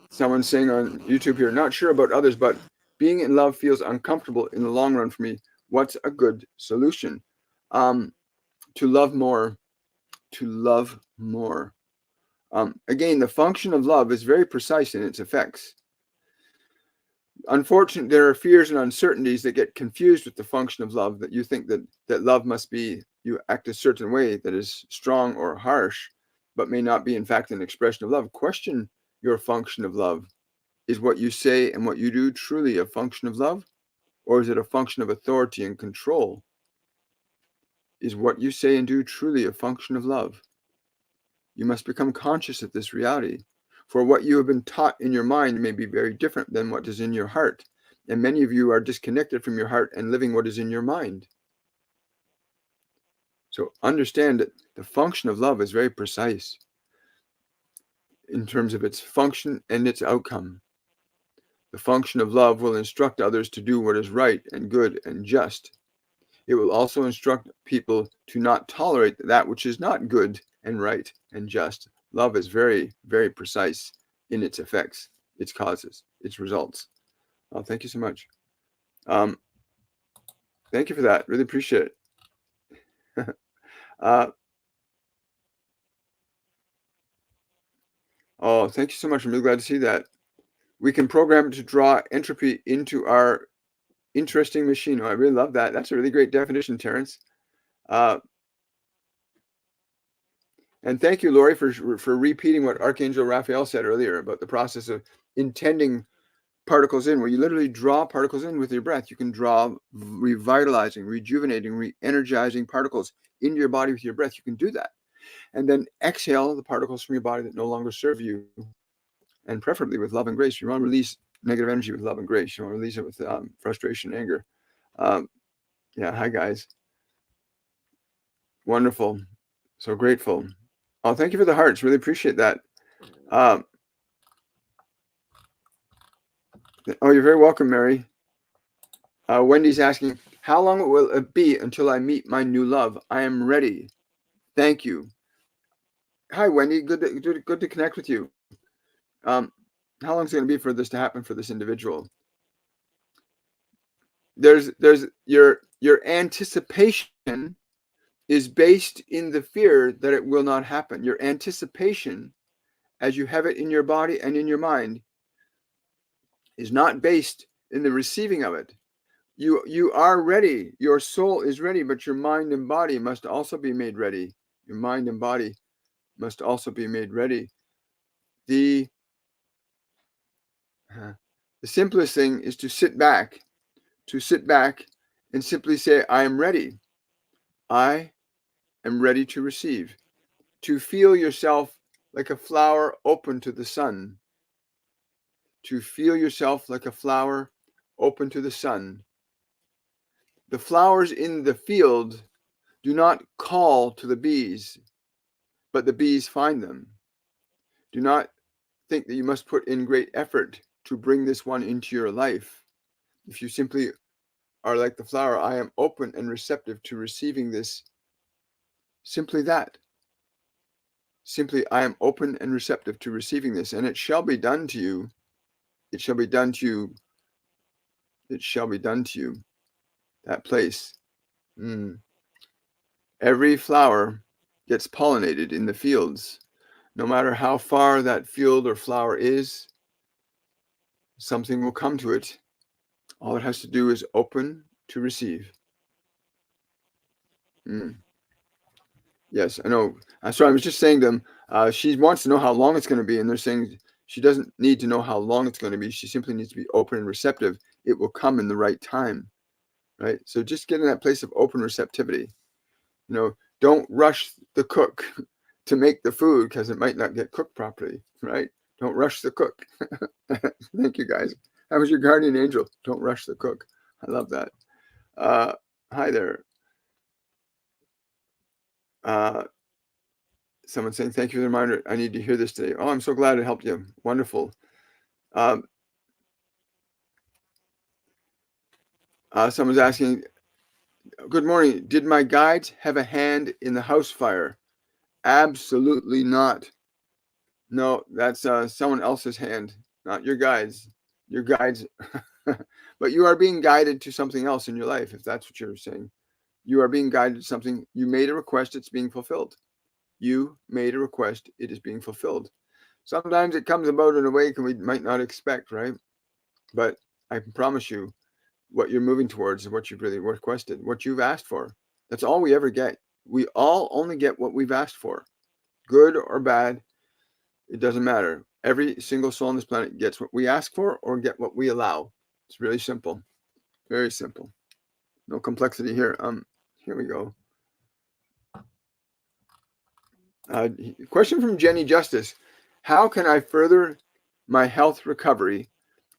Someone's saying on YouTube here, not sure about others, but being in love feels uncomfortable in the long run for me. What's a good solution? To love more. To love more. Again, the function of love is very precise in its effects. Unfortunately, there are fears and uncertainties that get confused with the function of love, that you think that love must be, you act a certain way that is strong or harsh, but may not be in fact an expression of love. Question your function of love. Is what you say and what you do truly a function of love? Or is it a function of authority and control? Is what you say and do truly a function of love? You must become conscious of this reality. For what you have been taught in your mind may be very different than what is in your heart. And many of you are disconnected from your heart and living what is in your mind. So understand that the function of love is very precise in terms of its function and its outcome. The function of love will instruct others to do what is right and good and just. It will also instruct people to not tolerate that which is not good and right and just. Love is very, very precise in its effects, its causes, its results. Thank you so much. Thank you for that. Really appreciate it. Thank you so much. I'm really glad to see that. We can program to draw entropy into our interesting machine. I really love that. That's a really great definition, Terrence. And thank you, Lori, for repeating what Archangel Raphael said earlier about the process of intending particles in, where you literally draw particles in with your breath. You can draw revitalizing, rejuvenating, re-energizing particles into your body with your breath. You can do that. And then exhale the particles from your body that no longer serve you, and preferably with love and grace. You want to release negative energy with love and grace. You want to release it with frustration, anger. Yeah, hi, guys. Wonderful. So grateful. Thank you for the hearts. Really appreciate that. You're very welcome, Mary. Wendy's asking, how long will it be until I meet my new love? I am ready. Thank you. Hi, Wendy. Good to connect with you. How long is it going to be for this to happen for this individual? There's your anticipation is based in the fear that it will not happen. Your anticipation, as you have it in your body and in your mind, is not based in the receiving of it. You are ready. Your soul is ready, but your mind and body must also be made ready. Your mind and body must also be made ready. The simplest thing is to sit back and simply say, I am ready. I am ready to receive. To feel yourself like a flower open to the sun. To feel yourself like a flower open to the sun. The flowers in the field do not call to the bees, but the bees find them. Do not think that you must put in great effort to bring this one into your life. If you simply are like the flower, I am open and receptive to receiving this. Simply that. Simply, I am open and receptive to receiving this, and it shall be done to you. It shall be done to you. It shall be done to you. That place. Every flower gets pollinated in the fields. No matter how far that field or flower is, something will come to it. All it has to do is open to receive. Yes, I know. So I was just saying to them, she wants to know how long it's going to be, and they're saying she doesn't need to know how long it's going to be. She simply needs to be open and receptive. It will come in the right time, right? So just get in that place of open receptivity. Don't rush the cook to make the food because it might not get cooked properly, right? Don't rush the cook. Thank you, guys. That was your guardian angel. Don't rush the cook. I love that. Hi there. Someone saying, thank you for the reminder. I need to hear this today. Oh, I'm so glad it helped you. Wonderful. Someone's asking, good morning. Did my guides have a hand in the house fire? Absolutely not. No, that's someone else's hand, not your guides. Your guides. But you are being guided to something else in your life, if that's what you're saying. You are being guided to something. You made a request, it's being fulfilled. You made a request, it is being fulfilled. Sometimes it comes about in a way we might not expect, right? But I can promise you what you're moving towards is what you've really requested, what you've asked for. That's all we ever get. We all only get what we've asked for. Good or bad, it doesn't matter. Every single soul on this planet gets what we ask for or get what we allow. It's really simple. Very simple. No complexity here. Here we go. Question from Jenny Justice. How can I further my health recovery,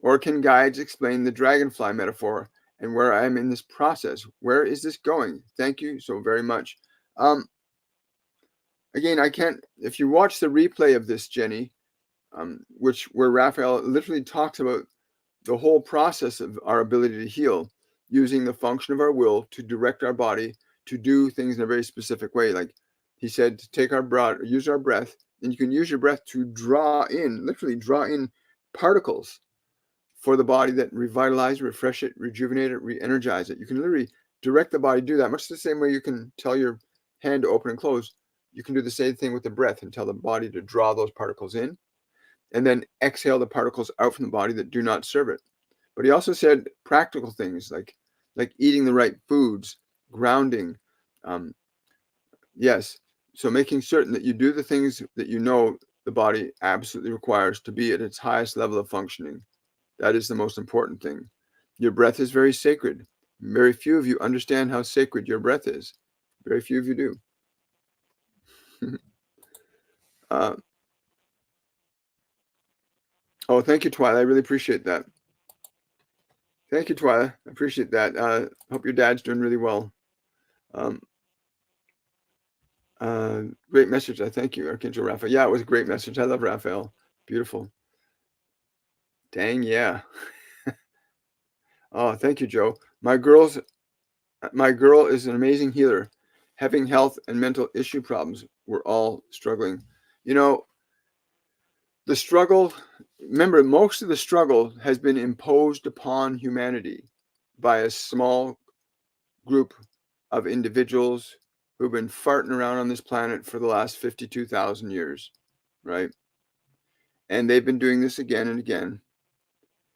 or can guides explain the dragonfly metaphor and where I am in this process? Where is this going? Thank you so very much. Again, I can't, if you watch the replay of this, Jenny, where Raphael literally talks about the whole process of our ability to heal, using the function of our will to direct our body to do things in a very specific way. Like he said, to take our breath, use our breath, and you can use your breath to literally draw in particles for the body that revitalize, refresh it, rejuvenate it, re-energize it. You can literally direct the body to do that, much the same way you can tell your hand to open and close. You can do the same thing with the breath and tell the body to draw those particles in, and then exhale the particles out from the body that do not serve it. But he also said practical things like eating the right foods, grounding. Yes, so making certain that you do the things that you know the body absolutely requires to be at its highest level of functioning. That is the most important thing. Your breath is very sacred. Very few of you understand how sacred your breath is. Very few of you do. Oh, thank you, Twyla. I really appreciate that. Thank you, Twyla. I appreciate that. Hope your dad's doing really well. Great message. I thank you, Archangel Raphael. Yeah, it was a great message. I love Raphael. Beautiful. Dang, yeah. Oh, thank you, Joe. My girl is an amazing healer. Having health and mental issue problems. We're all struggling. The struggle, remember, most of the struggle has been imposed upon humanity by a small group of individuals who've been farting around on this planet for the last 52,000 years, right? And they've been doing this again and again.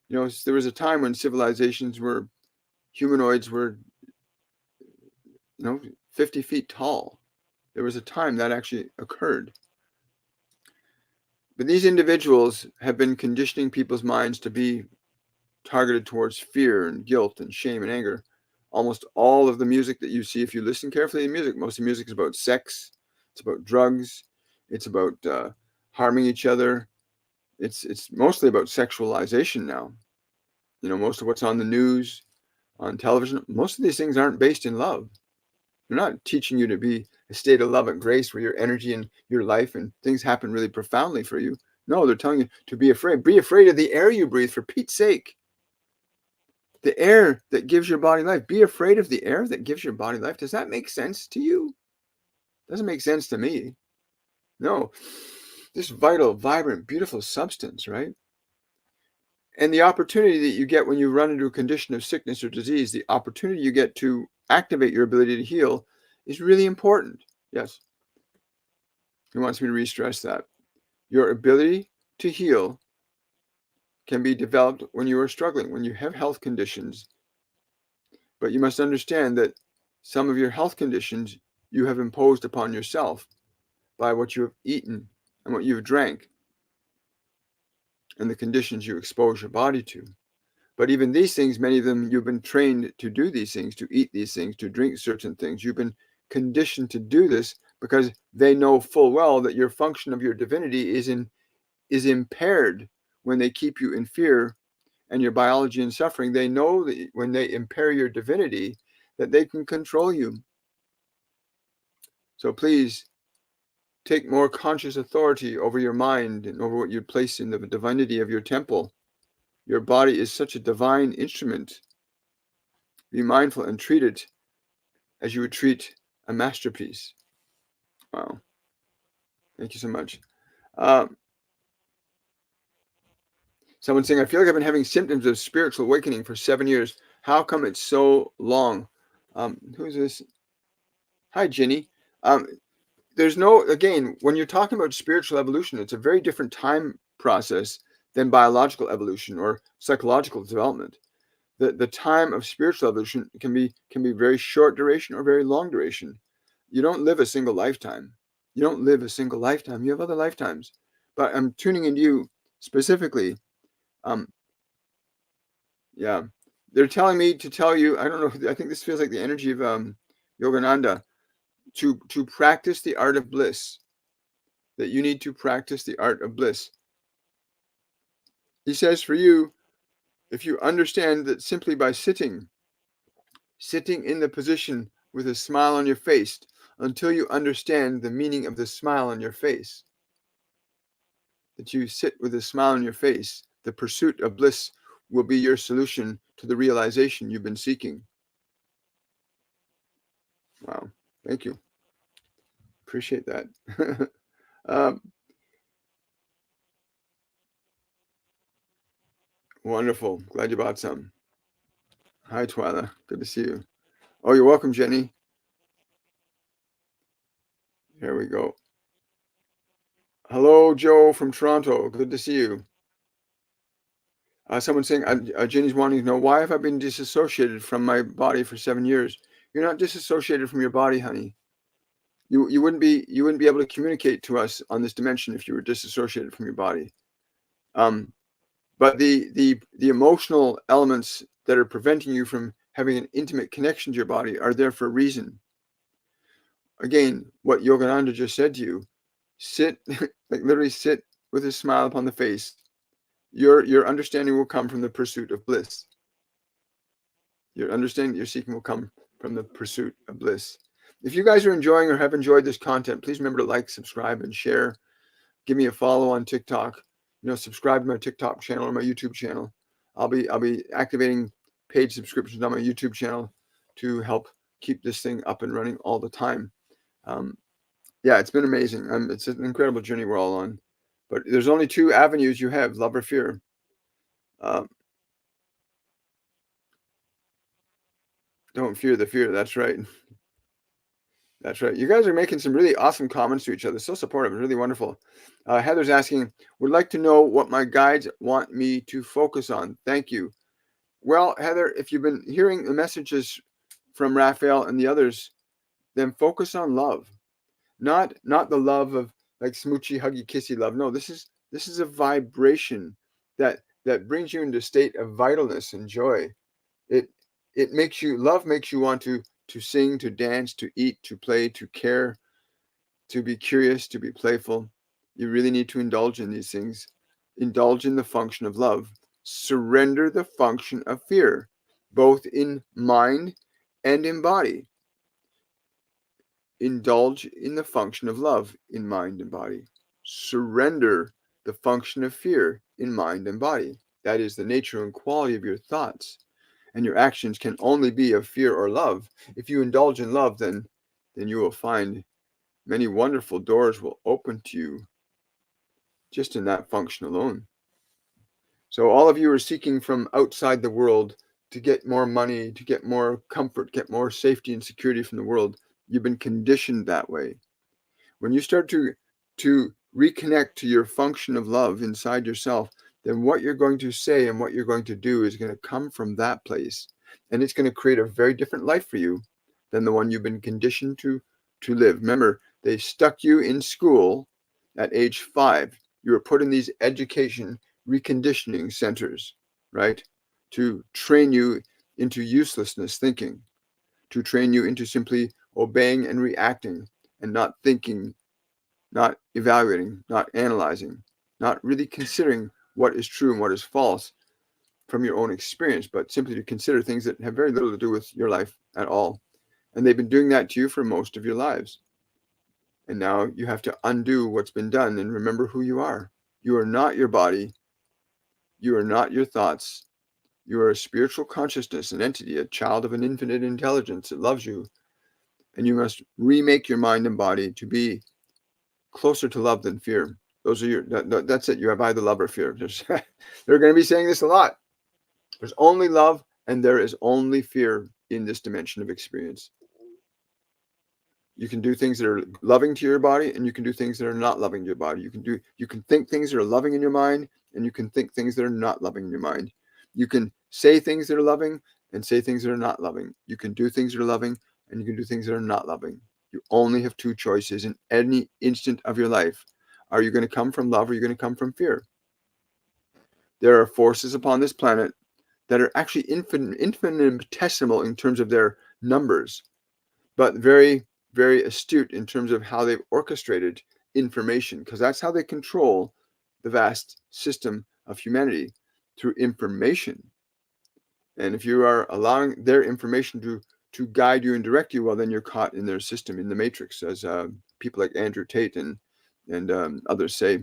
There was a time when civilizations were humanoids were, 50 feet tall. There was a time that actually occurred. But these individuals have been conditioning people's minds to be targeted towards fear and guilt and shame and anger. Almost all of the music that you see, if you listen carefully to music, most of the music is about sex, it's about drugs, it's about harming each other. It's mostly about sexualization now. Most of what's on the news, on television, most of these things aren't based in love. They're not teaching you to be a state of love and grace where your energy and your life and things happen really profoundly for you. No, they're telling you to be afraid. Be afraid of the air you breathe, for Pete's sake. The air that gives your body life. Be afraid of the air that gives your body life. Does that make sense to you? Doesn't make sense to me. No. This vital, vibrant, beautiful substance, right? And the opportunity that you get when you run into a condition of sickness or disease, the opportunity you get to activate your ability to heal is really important. Yes. He wants me to re-stress that. Your ability to heal can be developed when you are struggling, when you have health conditions. But you must understand that some of your health conditions you have imposed upon yourself by what you have eaten and what you've drank and the conditions you expose your body to. But even these things, many of them, you've been trained to do these things, to eat these things, to drink certain things. You've been conditioned to do this because they know full well that your function of your divinity is impaired when they keep you in fear and your biology in suffering. They know that when they impair your divinity, that they can control you. So please take more conscious authority over your mind and over what you place in the divinity of your temple. Your body is such a divine instrument. Be mindful and treat it as you would treat a masterpiece. Wow. Thank you so much. Someone saying, I feel like I've been having symptoms of spiritual awakening for 7 years. How come it's so long? Who's this? Hi, Ginny. There's no, again, when you're talking about spiritual evolution, it's a very different time process than biological evolution or psychological development. The time of spiritual evolution can be very short duration or very long duration. You don't live a single lifetime. You don't live a single lifetime. You have other lifetimes. But I'm tuning into you specifically. Yeah. They're telling me to tell you, I don't know, I think this feels like the energy of Yogananda, to practice the art of bliss, that you need to practice the art of bliss. He says for you, if you understand that simply by sitting in the position with a smile on your face, until you understand the meaning of the smile on your face, that you sit with a smile on your face, the pursuit of bliss will be your solution to the realization you've been seeking. Wow. Thank you. Appreciate that. Wonderful. Glad you bought some. Hi, Twyla. Good to see you. Oh, you're welcome, Jenny. Here we go. Hello, Joe from Toronto. Good to see you. Someone saying, Jenny's wanting to know, why have I been disassociated from my body for 7 years? You're not disassociated from your body, honey. You wouldn't be able to communicate to us on this dimension if you were disassociated from your body. But the emotional elements that are preventing you from having an intimate connection to your body are there for a reason. Again, what Yogananda just said to you, sit, like literally sit with a smile upon the face. Your understanding will come from the pursuit of bliss. Your understanding that you're seeking will come from the pursuit of bliss. If you guys are enjoying or have enjoyed this content, please remember to like, subscribe, and share. Give me a follow on TikTok. Subscribe to my TikTok channel or my YouTube channel. I'll be activating paid subscriptions on my YouTube channel to help keep this thing up and running all the time. Yeah, it's been amazing. It's an incredible journey we're all on. But there's only 2 avenues you have: love or fear. Don't fear the fear. That's right. That's right. You guys are making some really awesome comments to each other. So supportive. It's really wonderful. Heather's asking, would like to know what my guides want me to focus on. Thank you. Well, Heather, if you've been hearing the messages from Raphael and the others, then focus on love. Not the love of like smoochy, huggy, kissy love. No, this is a vibration that brings you into a state of vitalness and joy. It it makes you love makes you want to sing, to dance, to eat, to play, to care, to be curious, to be playful. You really need to indulge in these things. Indulge in the function of love. Surrender the function of fear, both in mind and in body. Indulge in the function of love in mind and body. Surrender the function of fear in mind and body. That is the nature and quality of your thoughts. And your actions can only be of fear or love. If you indulge in love, then you will find many wonderful doors will open to you just in that function alone. So all of you are seeking from outside the world to get more money, to get more comfort, get more safety and security from the world. You've been conditioned that way. When you start to reconnect to your function of love inside yourself, then what you're going to say and what you're going to do is going to come from that place. And it's going to create a very different life for you than the one you've been conditioned to live. Remember, they stuck you in school at age 5. You were put in these education reconditioning centers, right? To train you into uselessness thinking, to train you into simply obeying and reacting and not thinking, not evaluating, not analyzing, not really considering what is true and what is false from your own experience, but simply to consider things that have very little to do with your life at all. And they've been doing that to you for most of your lives. And now you have to undo what's been done and remember who you are. You are not your body. You are not your thoughts. You are a spiritual consciousness, an entity, a child of an infinite intelligence that loves you. And you must remake your mind and body to be closer to love than fear. Those are that's it. You have either love or fear. They're going to be saying this a lot. There's only love and there is only fear in this dimension of experience. You can do things that are loving to your body and you can do things that are not loving to your body. You can think things that are loving in your mind and you can think things that are not loving in your mind. You can say things that are loving and say things that are not loving. You can do things that are loving and you can do things that are not loving. You only have 2 choices in any instant of your life. Are you going to come from love or are you going to come from fear? There are forces upon this planet that are actually infinitesimal in terms of their numbers, but very, very astute in terms of how they've orchestrated information, because that's how they control the vast system of humanity, through information. And if you are allowing their information to guide you and direct you, well, then you're caught in their system, in the matrix, as people like Andrew Tate and others say.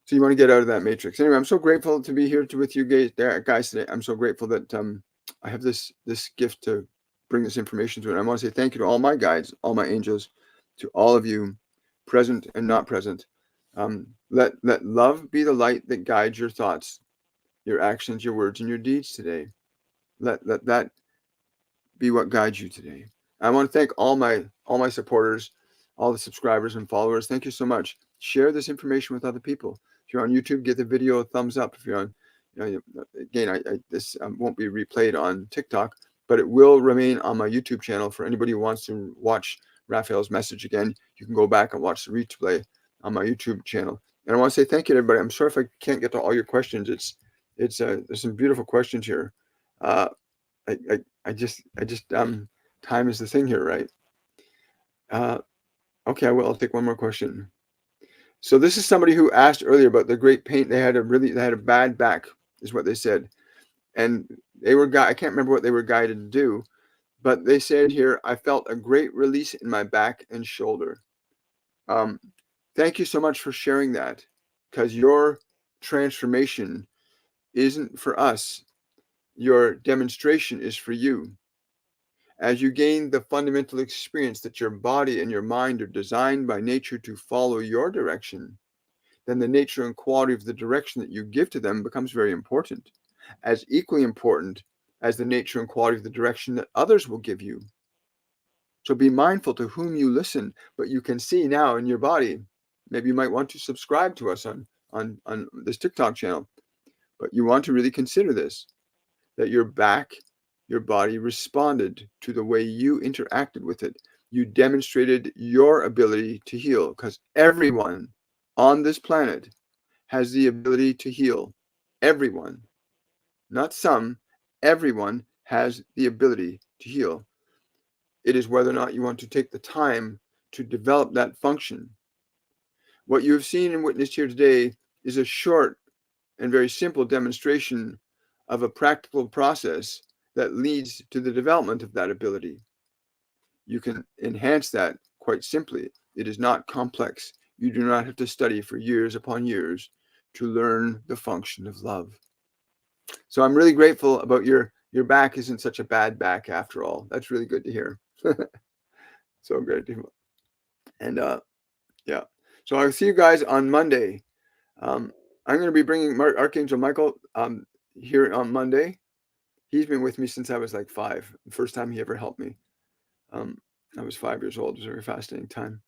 So you want to get out of that matrix. Anyway, I'm so grateful to be here with you guys today. I'm so grateful that I have this gift to bring this information to it. I want to say thank you to all my guides, all my angels, to all of you, present and not present. Let love be the light that guides your thoughts, your actions, your words, and your deeds today. Let that be what guides you today. I want to thank all my supporters, all the subscribers and followers. Thank you so much. Share this information with other people. If you're on YouTube, give the video a thumbs up. If you're on, again, this won't be replayed on TikTok, but it will remain on my YouTube channel for anybody who wants to watch Raphael's message again. You can go back and watch the replay on my YouTube channel. And I want to say thank you to everybody. I'm sorry if I can't get to all your questions. There's some beautiful questions here. I just time is the thing here, right? Okay, I'll take one more question. So this is somebody who asked earlier about the great pain. They had a bad back, is what they said, and I can't remember what they were guided to do, but they said here, I felt a great release in my back and shoulder. Thank you so much for sharing that, because your transformation isn't for us. Your demonstration is for you. As you gain the fundamental experience that your body and your mind are designed by nature to follow your direction, then the nature and quality of the direction that you give to them becomes very important, as equally important as the nature and quality of the direction that others will give you. So be mindful to whom you listen, but you can see now in your body, maybe you might want to subscribe to us on this TikTok channel, but you want to really consider this. that your body responded to the way you interacted with it. You demonstrated your ability to heal, because everyone on this planet has the ability to heal. Everyone, not some, everyone has the ability to heal. It is whether or not you want to take the time to develop that function. What you have seen and witnessed here today is a short and very simple demonstration of a practical process that leads to the development of that ability. You can enhance that quite simply. It is not complex. You do not have to study for years upon years to learn the function of love. So I'm really grateful about your back isn't such a bad back after all. That's really good to hear. So great to hear. And yeah. So I'll see you guys on Monday. I'm going to be bringing Archangel Michael here on Monday. He's been with me since I was like 5. The first time he ever helped me. I was 5 years old. It was a very fascinating time.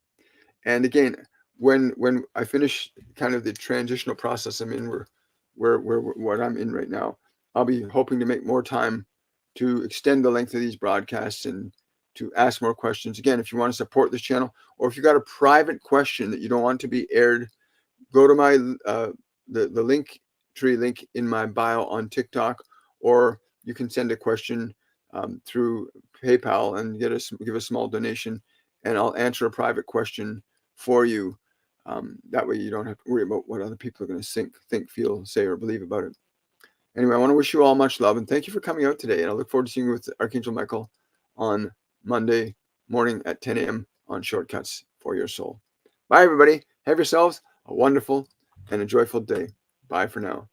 And again, when I finish kind of the transitional process I'm in, where what I'm in right now, I'll be hoping to make more time to extend the length of these broadcasts and to ask more questions. Again, if you want to support this channel, or if you got a private question that you don't want to be aired, go to my the link tree link in my bio on TikTok, or you can send a question through PayPal and give a small donation, and I'll answer a private question for you. That way you don't have to worry about what other people are going to think, feel, say, or believe about it. Anyway, I want to wish you all much love, and thank you for coming out today. And I look forward to seeing you with Archangel Michael on Monday morning at 10 a.m. on Shortcuts for Your Soul. Bye, everybody. Have yourselves a wonderful and a joyful day. Bye for now.